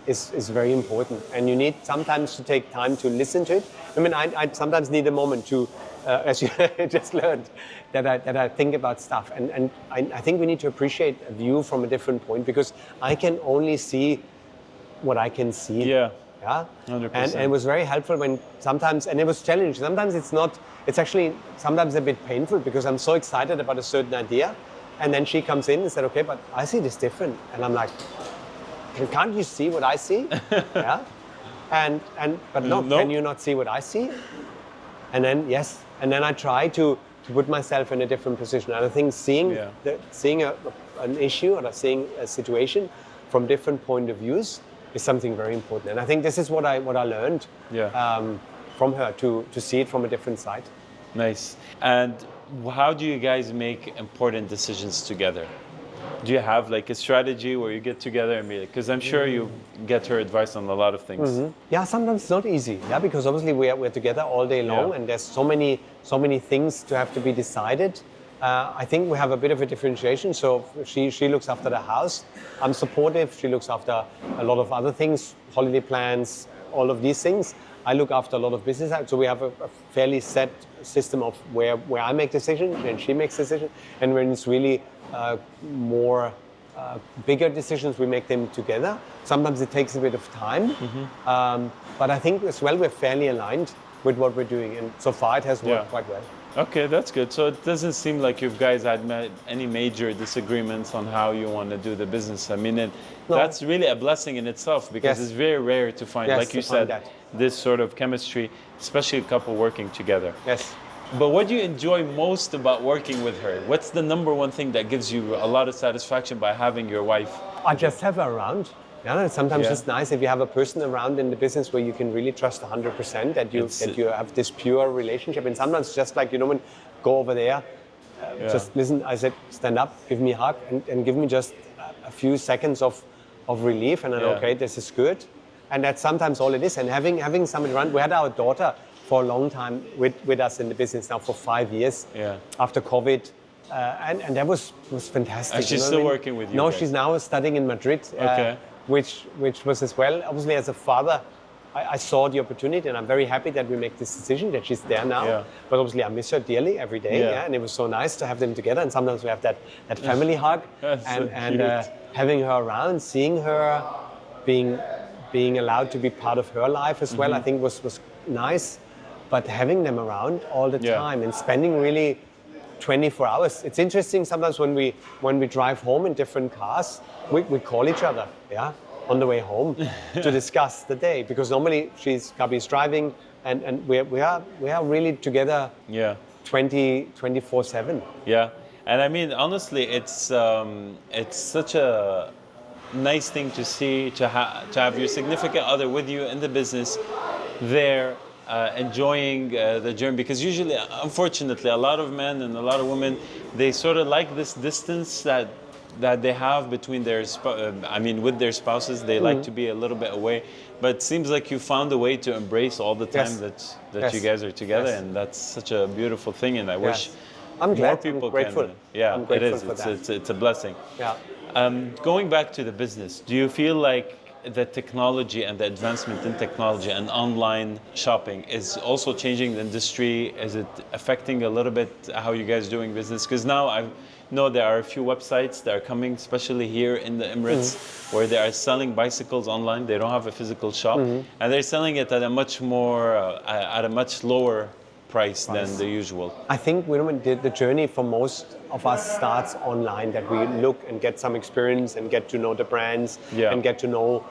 is very important, and you need sometimes to take time to listen to it. I mean, I sometimes need a moment to, as you just learned, that I think about stuff, and I think we need to appreciate a view from a different point, because I can only see what I can see. Yeah. 100%. And it was very helpful when sometimes, and it was challenging. Sometimes it's actually sometimes a bit painful, because I'm so excited about a certain idea, and then she comes in and said, okay, but I see this different, and I'm like, can't you see what I see? Yeah. But no, can you not see what I see? And then and then I try to put myself in a different position. And I think seeing an issue or seeing a situation from different point of views is something very important. And I think this is what I learned from her, to see it from a different side. Nice. And how do you guys make important decisions together? Do you have like a strategy where you get together and be like, because I'm sure you get her advice on a lot of things. Mm-hmm. Yeah, sometimes it's not easy. Yeah, because obviously we're together all day long, and there's so many things to have to be decided. I think we have a bit of a differentiation. So she looks after the house. I'm supportive. She looks after a lot of other things, holiday plans, all of these things. I look after a lot of business. So we have a fairly set system of where I make decisions and she makes decisions. And when it's really more bigger decisions, we make them together. Sometimes it takes a bit of time. But I think as well we're fairly aligned with what we're doing. And so far it has worked quite well. Okay, that's good. So it doesn't seem like you guys had any major disagreements on how you want to do the business. I mean, that's really a blessing in itself, because it's very rare to find, like you said, this sort of chemistry, especially a couple working together. Yes. But what do you enjoy most about working with her? What's the number one thing that gives you a lot of satisfaction by having your wife? I just have her around. Yeah, sometimes it's nice if you have a person around in the business where you can really trust 100%, that you have this pure relationship. And sometimes just like, when go over there, just listen, I said, stand up, give me a hug, and give me just a few seconds of relief, and then, okay, this is good. And that's sometimes all it is. And having somebody around, we had our daughter for a long time with us in the business now for 5 years after COVID. And that was fantastic. And she's still working with you? No, she's now studying in Madrid. Okay. Which was as well, obviously as a father, I saw the opportunity, and I'm very happy that we make this decision, that she's there now. Yeah. But obviously I miss her dearly every day, and it was so nice to have them together, and sometimes we have that family hug, and having her around, seeing her, being allowed to be part of her life as well, I think was nice. But having them around all the time and spending really 24 hours. It's interesting sometimes when we drive home in different cars, we call each other, on the way home to discuss the day, because normally Gabi's driving and we are really together 24/7. Yeah. And I mean, honestly, it's such a nice thing to see, to have your significant other with you in the business there, enjoying the journey. Because usually, unfortunately, a lot of men and a lot of women, they sort of like this distance that they have between their with their spouses. They like to be a little bit away, but it seems like you found a way to embrace all the time that you guys are together, and that's such a beautiful thing. And I wish I'm glad, more people I'm grateful. can. Yeah, I'm grateful it is. It's a blessing. Yeah. Going back to the business, do you feel like the technology and the advancement in technology and online shopping is also changing the industry? Is it affecting a little bit how you guys are doing business? Because now I know there are a few websites that are coming, especially here in the Emirates, where they are selling bicycles online. They don't have a physical shop, and they're selling it at a much lower price than the usual. I think the journey for most of us starts online, that we look and get some experience and get to know the brands and get to know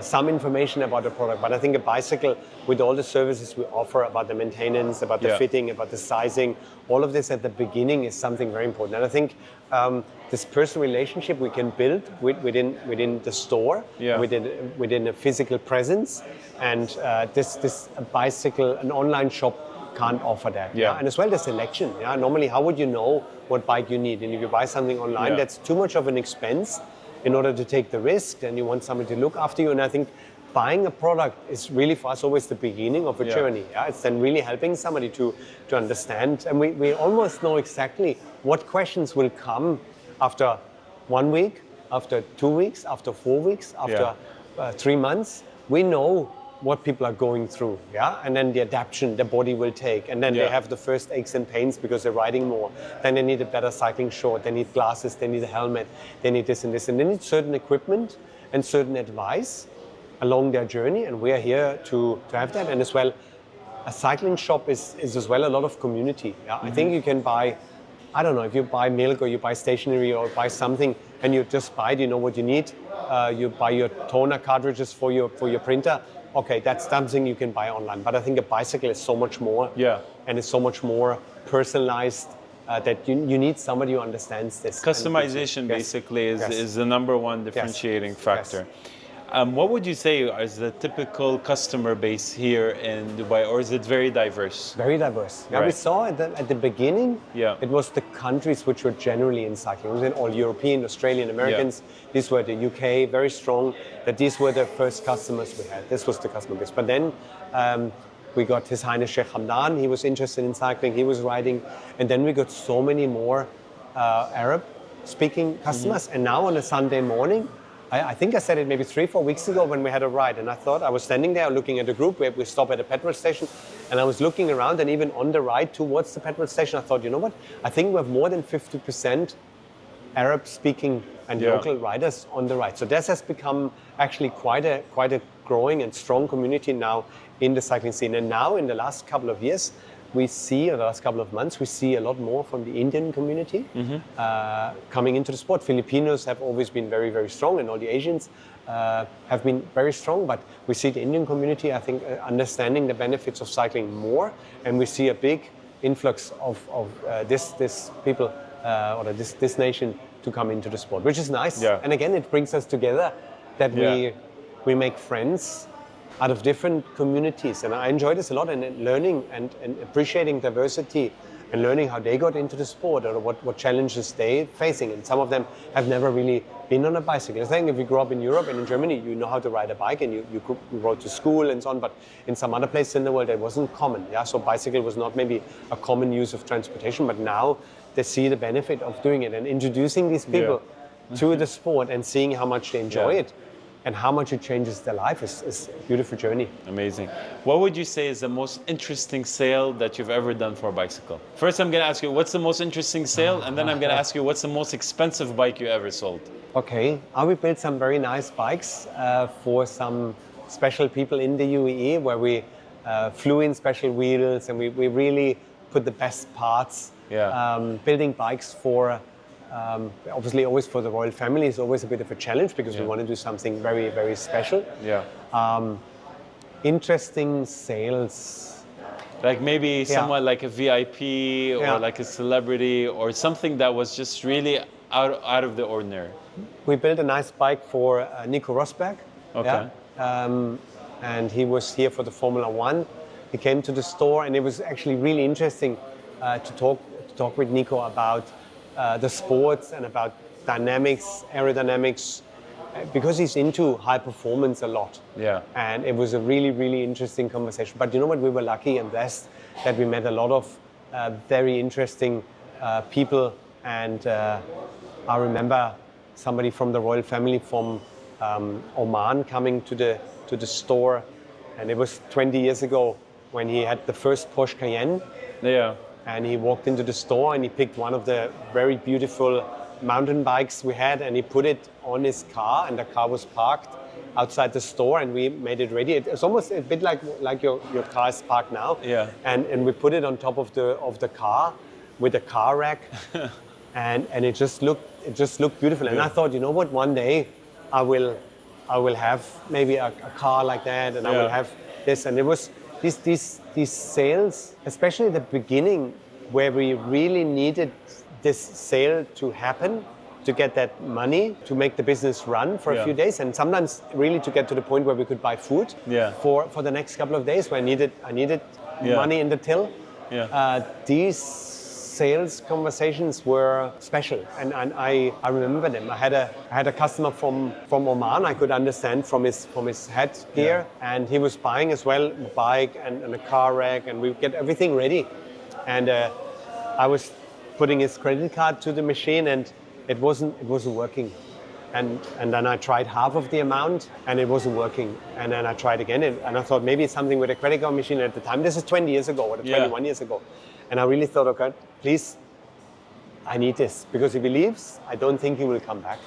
some information about the product. But I think a bicycle, with all the services we offer about the maintenance, about the fitting, about the sizing, all of this at the beginning is something very important. And I think this personal relationship we can build within the store, within a physical presence, and this bicycle, an online shop can't offer that. And as well the selection. Normally, how would you know what bike you need? And if you buy something online, that's too much of an expense in order to take the risk, and you want somebody to look after you. And I think buying a product is really, for us, always the beginning of a journey. It's then really helping somebody to understand. And we almost know exactly what questions will come after 1 week, after 2 weeks, after 4 weeks, after 3 months. We know what people are going through, and then the adaptation the body will take, and then they have the first aches and pains because they're riding more. Then they need a better cycling short, they need glasses, they need a helmet, they need this and this, and they need certain equipment and certain advice along their journey, and we are here to have that. And as well, a cycling shop is as well a lot of community. I think you can buy, I don't know, if you buy milk or you buy stationery or buy something and you just buy it, you know what you need. You buy your toner cartridges for your printer. Okay, that's something you can buy online. But I think a bicycle is so much more. And it's so much more personalized that you need somebody who understands this. Customization basically is the number one differentiating factor. What would you say is the typical customer base here in Dubai, or is it very diverse? Very diverse. We saw at the beginning, it was the countries which were generally in cycling. It was all European, Australian, Americans. These were the UK, very strong, that these were the first customers we had. This was the customer base. But then we got His Highness Sheikh Hamdan. He was interested in cycling. He was riding. And then we got so many more Arab-speaking customers. And now on a Sunday morning, I think I said it maybe 3-4 weeks ago when we had a ride, and I thought, I was standing there looking at the group, we stopped at a petrol station, and I was looking around, and even on the ride towards the petrol station, I thought, you know what, I think we have more than 50% Arab-speaking and local riders on the ride. So this has become actually quite a growing and strong community now in the cycling scene. And now in the last couple of years, we see, in the last couple of months, we see a lot more from the Indian community coming into the sport. Filipinos have always been very, very strong, and all the Asians have been very strong. But we see the Indian community, I think, understanding the benefits of cycling more, and we see a big influx of this people or this nation to come into the sport, which is nice. And again, it brings us together that we make friends out of different communities, and I enjoy this a lot, and learning and appreciating diversity and learning how they got into the sport or what challenges they're facing. And some of them have never really been on a bicycle. I think if you grew up in Europe and in Germany, you know how to ride a bike, and you rode to school and so on, but in some other places in the world, it wasn't common. So bicycle was not maybe a common use of transportation, but now they see the benefit of doing it and introducing these people to the sport and seeing how much they enjoy it. And how much it changes their life is a beautiful journey. Amazing. What would you say is the most interesting sale that you've ever done for a bicycle? First, I'm going to ask you, what's the most interesting sale? And then I'm going to ask you, what's the most expensive bike you ever sold? Okay. We built some very nice bikes for some special people in the UAE, where we flew in special wheels, and we really put the best parts. Building bikes for obviously always for the royal family is always a bit of a challenge, because we want to do something very, very special. Interesting sales. Like maybe somewhat like a VIP or like a celebrity or something that was just really out of the ordinary. We built a nice bike for Nico Rosberg. Okay. And he was here for the Formula One. He came to the store, and it was actually really interesting to talk with Nico about the sports and about dynamics, aerodynamics, because he's into high performance a lot. Yeah. And it was a really, really interesting conversation. But you know what? We were lucky and blessed that we met a lot of very interesting people. And I remember somebody from the royal family from Oman coming to the store. And it was 20 years ago when he had the first Porsche Cayenne. Yeah. And he walked into the store and he picked one of the very beautiful mountain bikes we had, and he put it on his car, and the car was parked outside the store, and we made it ready. It's almost a bit like your car is parked now. Yeah. And we put it on top of the car with a car rack, and it just looked beautiful. And I thought, you know what, one day I will have maybe a car like that, and I will have this. And it was these sales, especially at the beginning, where we really needed this sale to happen, to get that money, to make the business run for a few days, and sometimes really to get to the point where we could buy food for the next couple of days, where I needed money in the till. These sales conversations were special, and I remember them. I had a customer from Oman. I could understand from his headgear, and he was buying as well a bike and a car rack, and we get everything ready, and I was putting his credit card to the machine, and it wasn't working. And then I tried half of the amount, and it wasn't working. And then I tried again, and I thought maybe it's something with a credit card machine at the time. This is 20 years ago, or 21 years ago. And I really thought, okay, please, I need this. Because if he leaves, I don't think he will come back.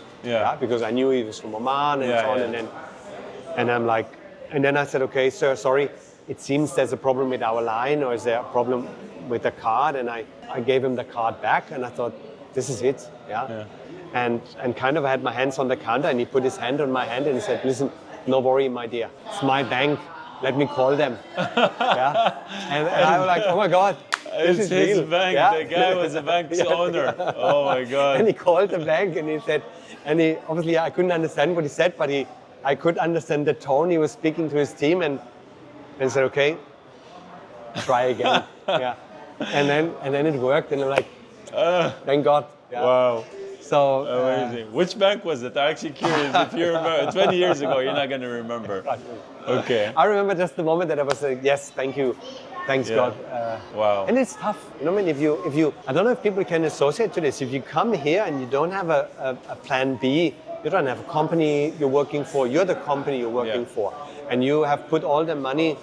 Because I knew he was from Oman and so on. And I'm like, and then I said, okay, sir, sorry, it seems there's a problem with our line, or is there a problem with the card? And I gave him the card back, and I thought, this is it, And kind of I had my hands on the counter, and he put his hand on my hand, and he said, listen, no worry, my dear, it's my bank, let me call them. And I was like, oh my God, this is his real. bank, the guy was a bank's owner. Oh my God. And he called the bank, and he said, obviously I couldn't understand what he said, but I could understand the tone he was speaking to his team, and said, okay, try again. And then it worked, and I'm like, thank God. Wow. So amazing. Which bank was it? I'm actually curious if you remember. 20 years ago, you're not going to remember. Okay. I remember just the moment that I was like, yes, thank you. Thanks God. Wow. And it's tough. You know, I mean, if you, I don't know if people can associate to this. If you come here and you don't have a plan B, you don't have a company you're working for, you're the company you're working for. And you have put all the money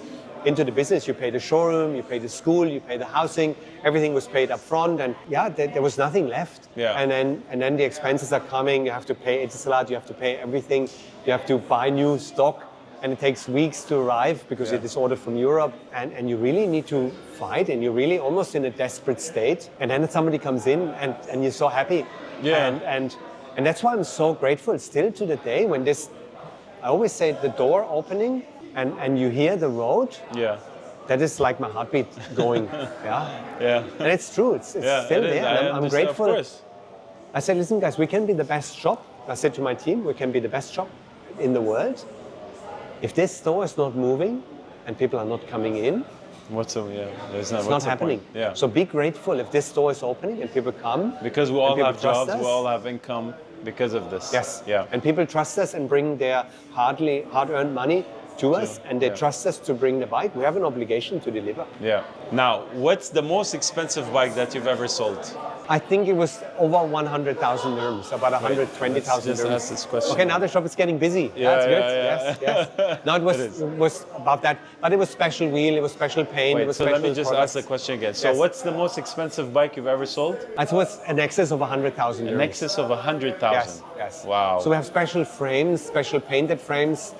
into the business. You pay the showroom, you pay the school, you pay the housing, everything was paid up front, and there was nothing left. And then the expenses are coming, you have to pay Etisalat, you have to pay everything, you have to buy new stock, and it takes weeks to arrive because it is ordered from Europe, and you really need to fight, and you're really almost in a desperate state, and then somebody comes in and you're so happy. And that's why I'm so grateful still to the day when this, I always say the door opening, and you hear the road, that is like my heartbeat going, And it's true, it's still there, and I'm grateful. Of course. I said, listen guys, we can be the best shop. I said to my team, we can be the best shop in the world. If this store is not moving and people are not coming in, it's not happening. So be grateful if this store is opening and people come. Because we all have jobs, we all have income because of this. And people trust us and bring their hard-earned money to us, and they trust us to bring the bike. We have an obligation to deliver. Now, what's the most expensive bike that you've ever sold? I think it was over 100,000 dirhams, about 120,000 dirhams. Ask this question. Okay, now the shop is getting busy. That's good. Yes. No, it was about that, but it was special wheel, it was special paint, it was so special let me just ask the question again. So what's the most expensive bike you've ever sold? It was an excess of 100,000 dirhams. An excess of 100,000? Yes. Wow. So we have special frames, special painted frames,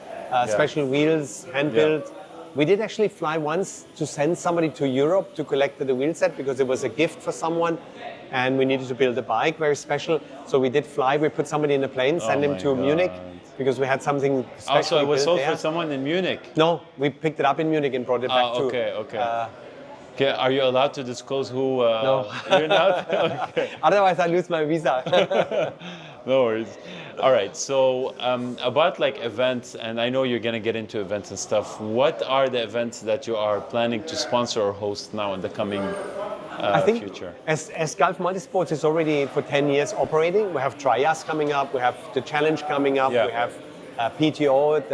special wheels, hand-built. We did actually fly once to send somebody to Europe to collect the wheel set because it was a gift for someone and we needed to build a bike, very special. So we did fly, we put somebody in a plane, send him to Munich because we had something special. So it was sold for someone in Munich? No, we picked it up in Munich and brought it back to Okay, are you allowed to disclose who? No. You're not? Okay. Otherwise, I lose my visa. No worries. All right. So about like events, and I know you're gonna get into events and stuff. What are the events that you are planning to sponsor or host now in the coming I think future? As Gulf Multisports is already for 10 years operating, we have Trias coming up, we have the Challenge coming up, Yeah. we have PTO,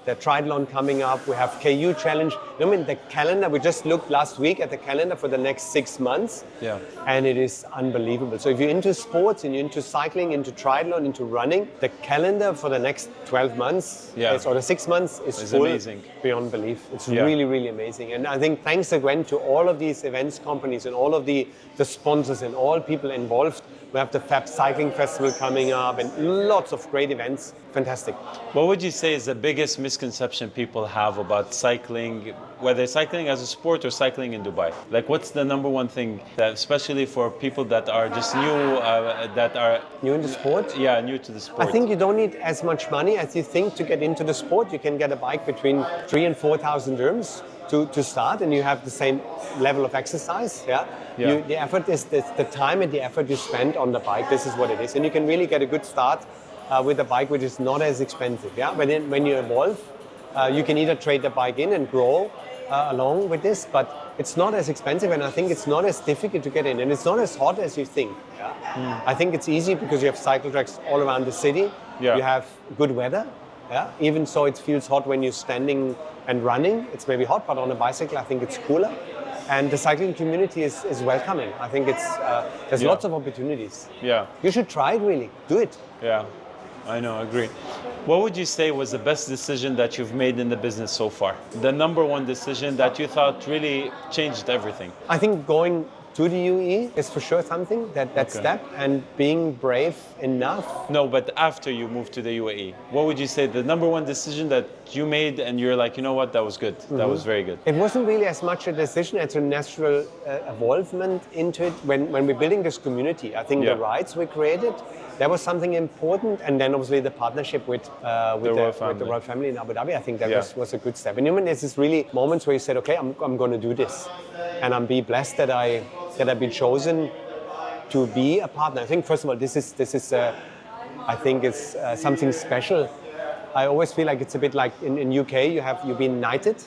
the triathlon coming up, we have KU Challenge. I mean, the calendar, we just looked last week at the calendar for the next 6 months, Yeah. and it is unbelievable. So if you're into sports and you're into cycling, into triathlon, into running, the calendar for the next 12 months or the 6 months is It's full amazing. beyond belief. It's Yeah. really, really amazing. And I think thanks again to all of these events companies and all of the sponsors and all people involved. We have the Fab Cycling Festival coming up and lots of great events. Fantastic. What would you say is the biggest misconception people have about cycling, whether cycling as a sport or cycling in Dubai? Like, what's the number one thing that, especially for people that are just new, that are New in the sport? Yeah, new to the sport. I think you don't need as much money as you think to get into the sport. You can get a bike between 3,000 and 4,000 dirhams to start, and you have the same level of exercise. Yeah. Yeah. The effort is the time and the effort you spend on the bike. This is what it is, and you can really get a good start with a bike which is not as expensive. Yeah. But then when you evolve, you can either trade the bike in and grow along with this, but it's not as expensive, and I think it's not as difficult to get in, and it's not as hot as you think. Yeah? I think it's easy because you have cycle tracks all around the city. Yeah. You have good weather. Yeah? Even so, it feels hot when you're standing and running. It's maybe hot, but on a bicycle, I think it's cooler. And the cycling community is welcoming. I think there's Yeah. lots of opportunities. Yeah. You should try it, really. Do it. Yeah, I know, agree. What would you say was the best decision that you've made in the business so far? The number one decision that you thought really changed everything? I think going to the UAE is for sure something, that step, and being brave enough. No, but after you moved to the UAE, what would you say the number one decision that you made and you're like, you know what, that was good, that was very good? It wasn't really as much a decision as a natural evolvement into it when we're building this community. I think Yeah. the rights we created, that was something important, and then obviously the partnership with the royal family in Abu Dhabi. I think that was a good step. And there's this really moments where you said, okay, I'm going to do this, and I'm be blessed that I've been chosen to be a partner. I think first of all, this is I think it's something special. I always feel like it's a bit like in UK, you've been knighted,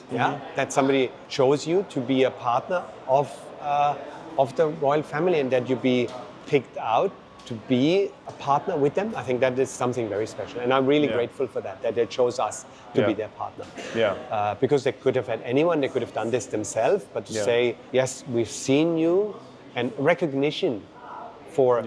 that somebody chose you to be a partner of the royal family, and that you be picked out to be a partner with them. I think that is something very special, and I'm really grateful for that they chose us to be their partner. Yeah. Because they could have had anyone, they could have done this themselves, but to say, yes, we've seen you, and recognition for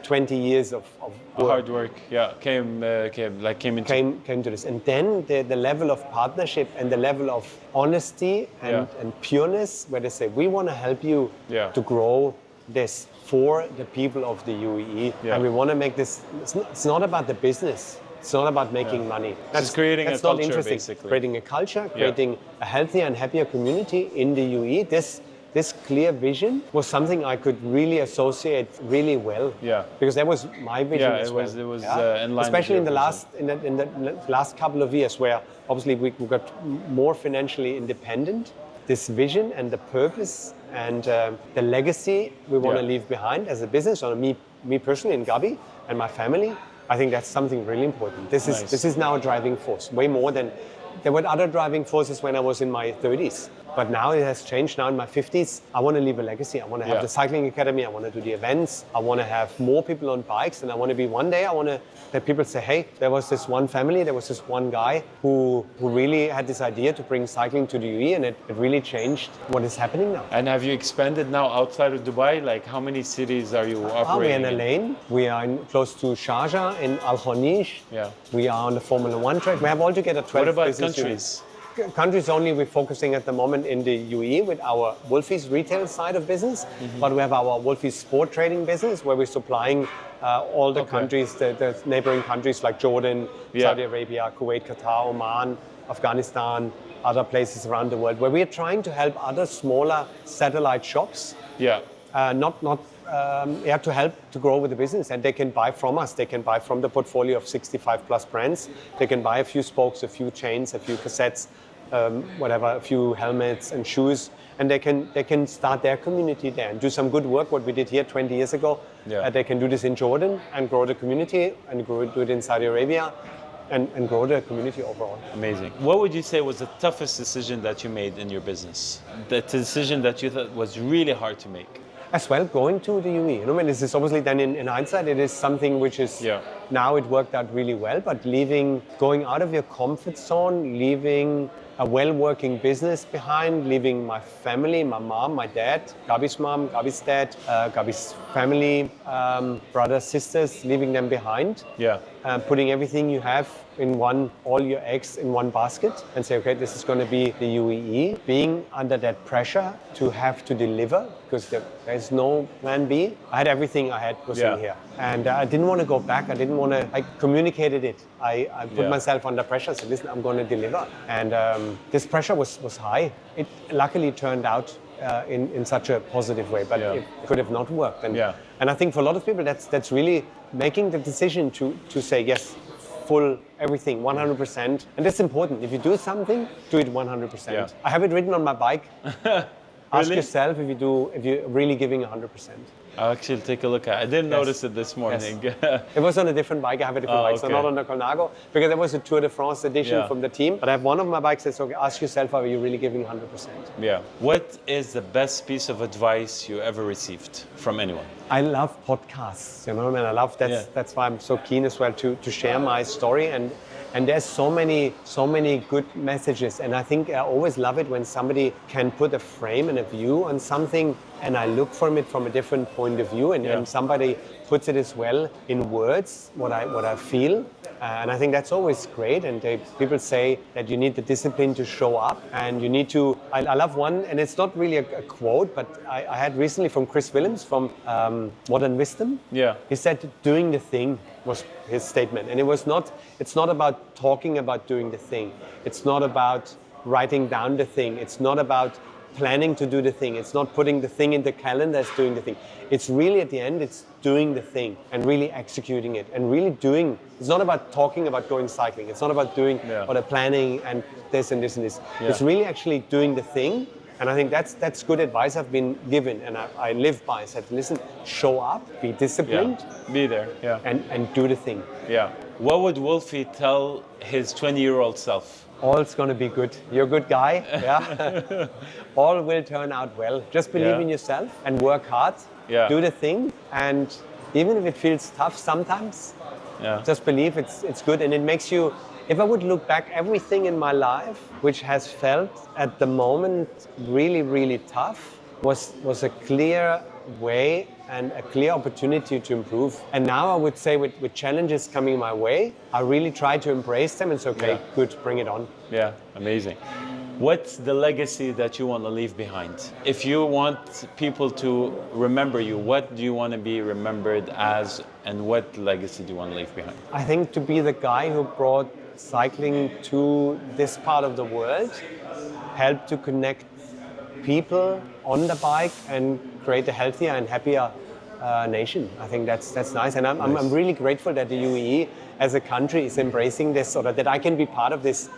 20 years of work. Hard work, came to this. And then the level of partnership and the level of honesty and pureness, where they say, we want to help you to grow this for the people of the UAE. And we want to make this, it's not about the business. It's not about making money. That's creating a culture, not interesting. basically. Creating a culture, creating a healthier and happier community in the UAE. This clear vision was something I could really associate really well. Yeah. Because that was my vision as well. It was in line. Especially in with the last couple of years, where obviously we got more financially independent. This vision and the purpose and the legacy we want to leave behind as a business, or me personally in Gabi and my family, I think that's something really important. This is now a driving force, way more than there were other driving forces when I was in my 30s. But now it has changed. Now in my 50s, I want to leave a legacy. I want to have the cycling academy. I want to do the events. I want to have more people on bikes. And I want to be one day, I want to that people say, hey, there was this one family, there was this one guy who really had this idea to bring cycling to the UAE, and it really changed what is happening now. And have you expanded now outside of Dubai? Like, how many cities are you operating We're in Al-Ain. We are close to Sharjah, in Al Khornish. Yeah. We are on the Formula One track. We have altogether 12 What about business countries? units. Countries only, we're focusing at the moment in the UAE with our Wolfi's retail side of business, but we have our Wolfi's sport trading business where we're supplying all the countries, the neighboring countries like Jordan, Saudi Arabia, Kuwait, Qatar, Oman, Afghanistan, other places around the world, where we are trying to help other smaller satellite shops to help to grow with the business, and they can buy from us. They can buy from the portfolio of 65 plus brands. They can buy a few spokes, a few chains, a few cassettes, whatever, a few helmets and shoes, and they can start their community there and do some good work. What we did here 20 years ago, they can do this in Jordan and grow the community, and do it in Saudi Arabia, and grow the community overall. Amazing. What would you say was the toughest decision that you made in your business? The decision that you thought was really hard to make? As well, going to the UAE. I mean, this is obviously then in hindsight, it is something which is, now it worked out really well, but going out of your comfort zone, leaving a well-working business behind, leaving my family, my mom, my dad, Gabi's mom, Gabi's dad, Gabi's family, brothers, sisters, leaving them behind. Putting everything you have in all your eggs in one basket and say, okay, this is going to be the UAE. Being under that pressure to have to deliver, because there's no plan B. I had everything I had was in here. And I didn't want to go back. I communicated it. I put myself under pressure, said, listen, I'm going to deliver. And this pressure was high. It luckily turned out in such a positive way, but it could have not worked. And I think for a lot of people, that's really making the decision to say yes, full everything, 100%. And that's important. If you do something, do it 100%. I have it written on my bike. Ask yourself if you're really giving 100%. I'll actually take a look at it. I didn't notice it this morning. It was on a different bike. I have a different bike, so not on the Colnago, because there was a Tour de France edition from the team. But I have one of my bikes that says, okay, ask yourself, are you really giving 100%? Yeah. What is the best piece of advice you ever received from anyone? I love podcasts, I mean, I love that's why I'm so keen as well to share my story, and there's so many good messages, and I think I always love it when somebody can put a frame and a view on something, and I look from it from a different point of view, and somebody puts it as well in words, what I feel. And I think that's always great. And people say that you need the discipline to show up, and you need to. I love one, and it's not really a quote, but I had recently from Chris Willems from Modern Wisdom. He said, "Doing the thing" was his statement, and it's not about talking about doing the thing. It's not about writing down the thing. It's not about planning to do the thing. It's not putting the thing in the calendar as doing the thing. It's really at the end, it's doing the thing and really executing it and really doing. It's not about talking about going cycling. It's not about doing or the planning and this and this and this. It's really actually doing the thing. And I think that's good advice I've been given, and I live by. I said, listen, show up, be disciplined, be there, and do the thing. What would Wolfi tell his 20-year-old self? All's going to be good. You're a good guy. All will turn out well. Just believe in yourself and work hard. Do the thing. And even if it feels tough sometimes, just believe it's good. And it makes you, if I would look back, everything in my life which has felt at the moment really, really tough was a clear way and a clear opportunity to improve. And now I would say with challenges coming my way, I really try to embrace them and say, okay, good, bring it on. Yeah, amazing. What's the legacy that you want to leave behind? If you want people to remember you, what do you want to be remembered as, and what legacy do you want to leave behind? I think to be the guy who brought cycling to this part of the world, helped to connect people on the bike and create a healthier and happier nation. I think that's nice, and I'm really grateful that the UAE as a country is embracing this, or that I can be part of this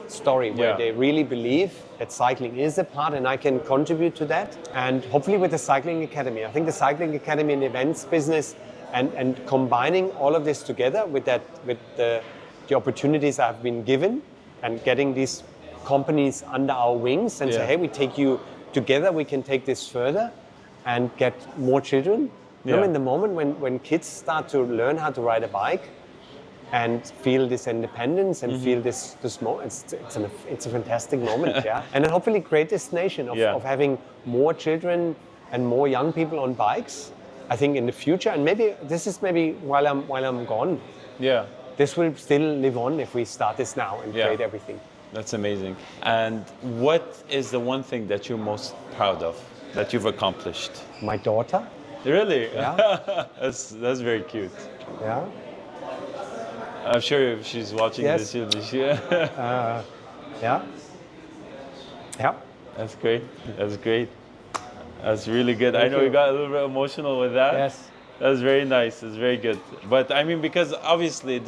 story where they really believe that cycling is a part, and I can contribute to that. And hopefully with the Cycling Academy, I think the Cycling Academy and events business, and combining all of this together with the opportunities I've been given, and getting these companies under our wings and say, hey, we take you together, we can take this further and get more children. You know, in the moment when kids start to learn how to ride a bike and feel this independence and feel this moment, it's a fantastic moment. And then hopefully great destination of having more children and more young people on bikes. I think in the future, and maybe this is while I'm gone. This will still live on if we start this now and create everything. That's amazing. And what is the one thing that you're most proud of that you've accomplished? My daughter. Really? Yeah. That's very cute. Yeah. I'm sure if she's watching this, she'll be yeah. That's great. That's great. That's really good. I know you got a little bit emotional with that. Yes. That's very nice. It's very good. But I mean, because obviously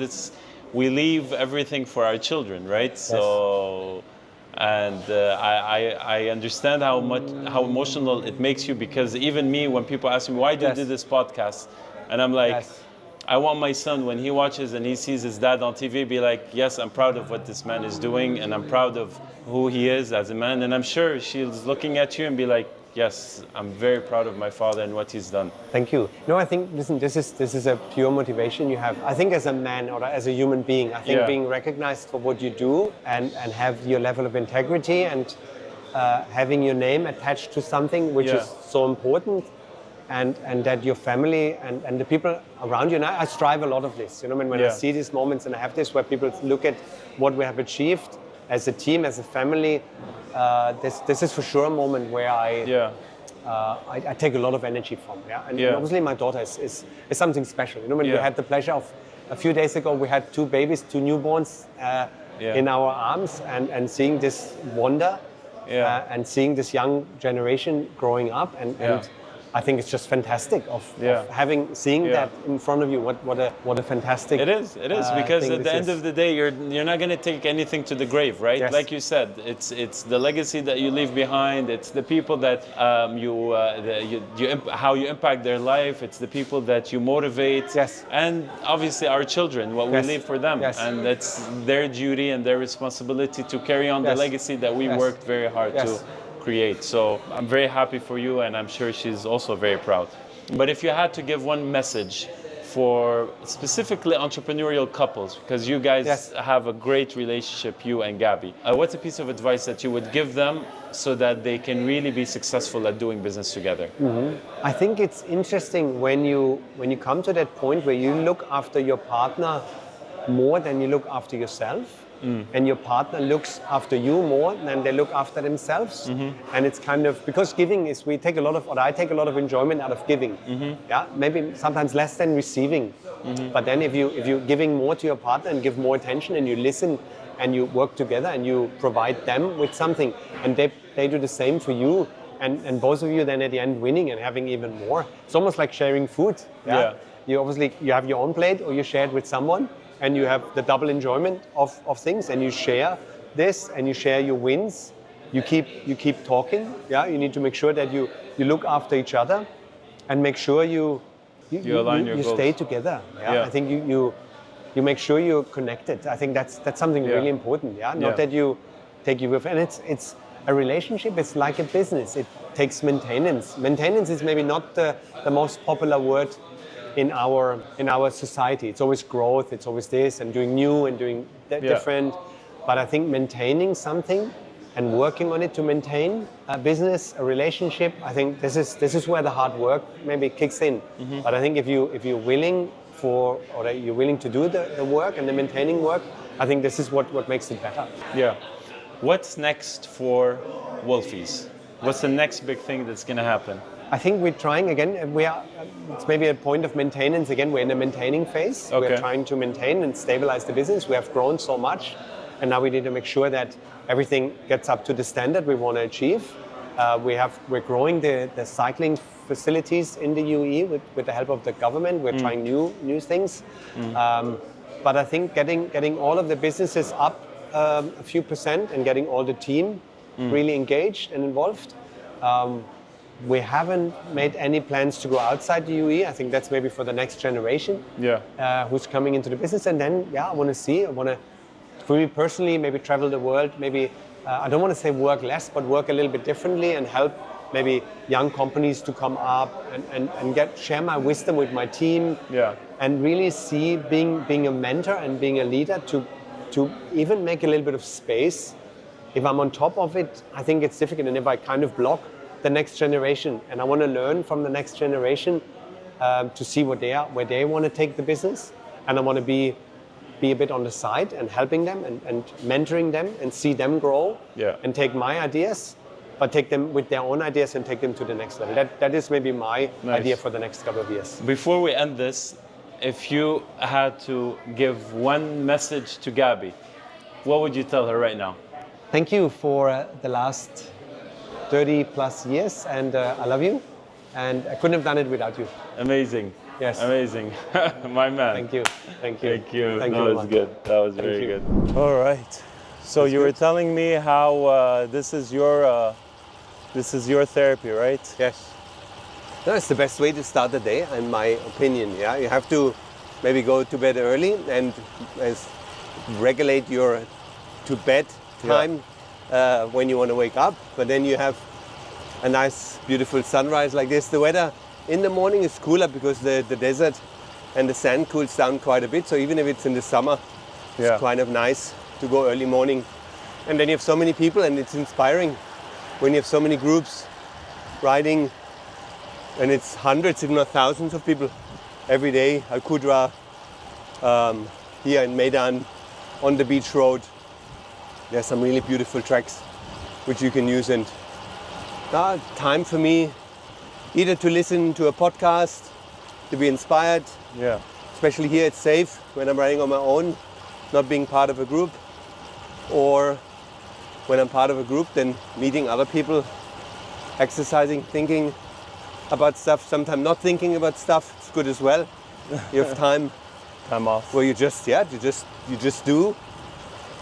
we leave everything for our children, right? So And I understand how emotional it makes you, because even me, when people ask me, why do you do this podcast? And I'm like, I want my son, when he watches and he sees his dad on TV, be like, yes, I'm proud of what this man is doing, and I'm proud of who he is as a man. And I'm sure she's looking at you and be like, yes, I'm very proud of my father and what he's done. Thank you. No, I think, listen, this is a pure motivation you have. I think as a man or as a human being, I think being recognized for what you do and have your level of integrity and having your name attached to something which is so important, and that your family and the people around you, and I strive a lot of this, you know, when I see these moments and I have this where people look at what we have achieved as a team, as a family, this is for sure a moment where I take a lot of energy from. And obviously my daughter is something special. You know, when we had the pleasure of, a few days ago, we had two babies, two newborns in our arms, and seeing this wonder and seeing this young generation growing up, and I think it's just fantastic of seeing that in front of you. What a fantastic. It is because at the end of the day, you're not going to take anything to the grave, right? Yes. Like you said, it's the legacy that you leave behind. It's the people that how you impact their life. It's the people that you motivate. Yes. And obviously our children, what we leave for them, and it's their duty and their responsibility to carry on the legacy that we worked very hard to create. So I'm very happy for you, and I'm sure she's also very proud. But if you had to give one message for specifically entrepreneurial couples, because you guys have a great relationship, you and Gabby, what's a piece of advice that you would give them so that they can really be successful at doing business together? I think it's interesting when you come to that point where you look after your partner more than you look after yourself. And your partner looks after you more than they look after themselves. And it's kind of, because giving is, I take a lot of enjoyment out of giving. Maybe sometimes less than receiving. But then if you're giving more to your partner and give more attention, and you listen and you work together and you provide them with something, and they do the same for you, and both of you then at the end winning and having even more. It's almost like sharing food. You obviously, you have your own plate, or you share it with someone, and you have the double enjoyment of things, and you share this, and you share your wins. You keep talking. You need to make sure that you look after each other, and make sure you align your goals. Stay together. I think you make sure you're connected. I think that's something really important. Not that you take you with, and it's a relationship. It's like a business. It takes maintenance. Maintenance is maybe not the most popular word in our society. It's always growth, it's always this, and doing new and doing different. But I think maintaining something and working on it to maintain a business, a relationship, I think this is where the hard work maybe kicks in. But I think if you're willing you're willing to do the work and the maintaining work, I think this is what makes it better. What's next for Wolfi's? What's the next big thing that's going to happen? I think we're trying again. It's maybe a point of maintenance again. We're in a maintaining phase. We're trying to maintain and stabilize the business. We have grown so much, and now we need to make sure that everything gets up to the standard we want to achieve. We're growing the cycling facilities in the UAE with the help of the government. We're trying new things, but I think getting all of the businesses up a few percent and getting all the team really engaged and involved. We haven't made any plans to go outside the UAE. I think that's maybe for the next generation who's coming into the business. And then, I want to, for me personally, maybe travel the world. Maybe, I don't want to say work less, but work a little bit differently and help maybe young companies to come up and share my wisdom with my team. And really see being a mentor and being a leader to even make a little bit of space. If I'm on top of it, I think it's difficult. And if I kind of block the next generation, and I want to learn from the next generation to see where they want to take the business, and I want to be a bit on the side and helping them and mentoring them and see them grow and take my ideas, but take them with their own ideas and take them to the next level. That is maybe my idea for the next couple of years. Before we end this, if you had to give one message to Gabby, what would you tell her right now? Thank you for the last 30 plus years, and I love you, and I couldn't have done it without you. Amazing. Yes. Amazing. My man. Thank you. Thank you. Thank that you was good. That was very good. All right. So you were telling me how this is your therapy, right? Yes. No, it's the best way to start the day, in my opinion. Yeah, you have to maybe go to bed early and regulate your to bed time when you want to wake up. But then you have a nice, beautiful sunrise like this. The weather in the morning is cooler because the desert and the sand cools down quite a bit. So even if it's in the summer, it's kind of nice to go early morning. And then you have so many people, and it's inspiring when you have so many groups riding, and it's hundreds, if not thousands of people every day. Al Qudra, here in Meydan, on the beach road. There's some really beautiful tracks which you can use. And time for me either to listen to a podcast, to be inspired. Yeah. Especially here, it's safe when I'm riding on my own, not being part of a group. Or when I'm part of a group, then meeting other people, exercising, thinking about stuff, sometimes not thinking about stuff. It's good as well. You have time off where you just do,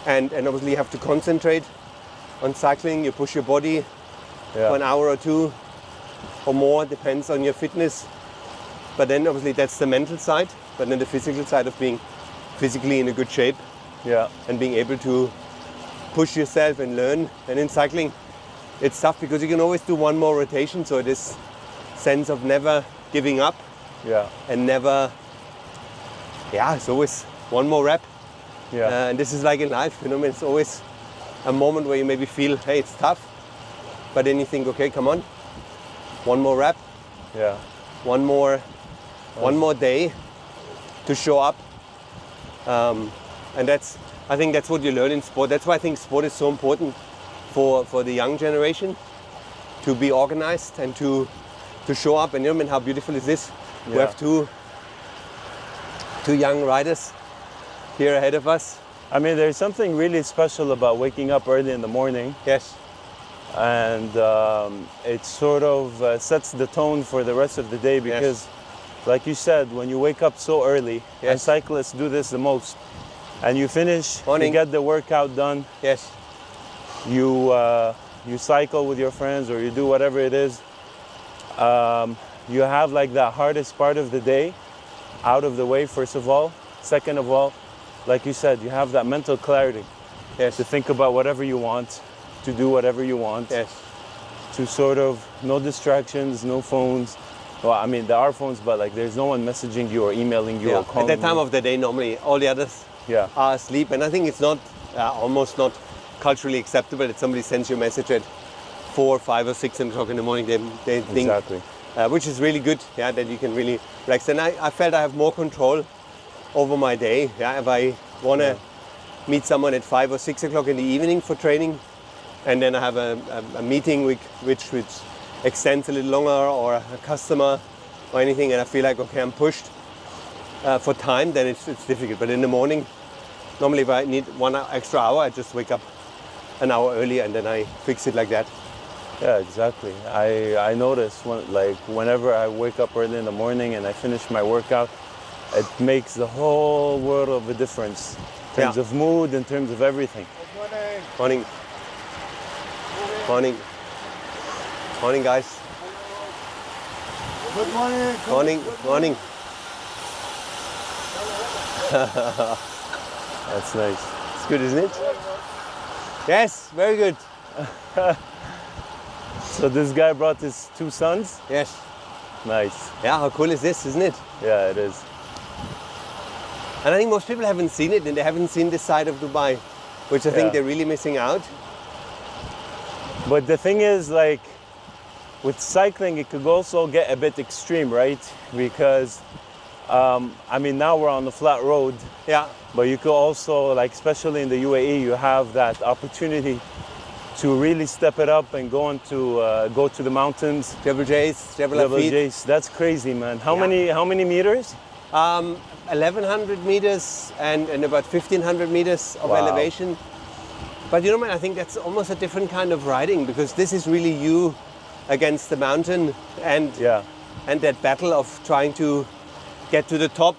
and obviously you have to concentrate on cycling. You push your body for an hour or two or more, depends on your fitness. But then obviously that's the mental side, but then the physical side of being physically in a good shape, and being able to push yourself and learn. And in cycling, it's tough because you can always do one more rotation. So this sense of never giving up, and never, it's always one more rep. And this is like in life, you know. It's always a moment where you maybe feel, hey, it's tough, but then you think, okay, come on, one more rep, one more day to show up, and I think that's what you learn in sport. That's why I think sport is so important for the young generation, to be organized and to show up. And you know, how beautiful is this? We have two young riders here ahead of us. I mean, there's something really special about waking up early in the morning. Yes. And it sort of sets the tone for the rest of the day because, like you said, when you wake up so early, and cyclists do this the most, and you finish, you get the workout done. Yes. You cycle with your friends, or you do whatever it is. You have like that hardest part of the day out of the way, first of all. Second of all, like you said, you have that mental clarity to think about whatever you want, to do whatever you want, to sort of no distractions, no phones. Well, I mean, there are phones, but like there's no one messaging you or emailing you or calling you. At that time of the day, normally all the others are asleep. And I think it's not, almost not culturally acceptable that somebody sends you a message at 4, 5 or 6 o'clock in the morning. They think, which is really good, that you can really relax. And I felt I have more control over my day. If I want to meet someone at 5 or 6 o'clock in the evening for training, and then I have a meeting which extends a little longer, or a customer or anything, and I feel like, okay, I'm pushed for time, then it's difficult. But in the morning, normally if I need 1 extra hour, I just wake up an hour early and then I fix it like that. Yeah, exactly. I notice whenever I wake up early in the morning and I finish my workout, it makes the whole world of a difference in terms of mood, in terms of everything. Morning. Morning. Morning, guys. Good morning. Morning. Morning. That's nice. It's good, isn't it? Yes, very good. So this guy brought his 2 sons? Yes. Nice. Yeah, how cool is this, isn't it? Yeah, it is. And I think most people haven't seen it, and they haven't seen this side of Dubai, which I think they're really missing out. But the thing is, like, with cycling, it could also get a bit extreme, right? Because, I mean, now we're on the flat road. Yeah. But you could also, like, especially in the UAE, you have that opportunity to really step it up and go to the mountains. Jebel Jais, Jebel Jais. That's crazy, man. How many meters? 1,100 meters and about 1,500 meters of elevation. But you know, man, I think that's almost a different kind of riding, because this is really you against the mountain and that battle of trying to get to the top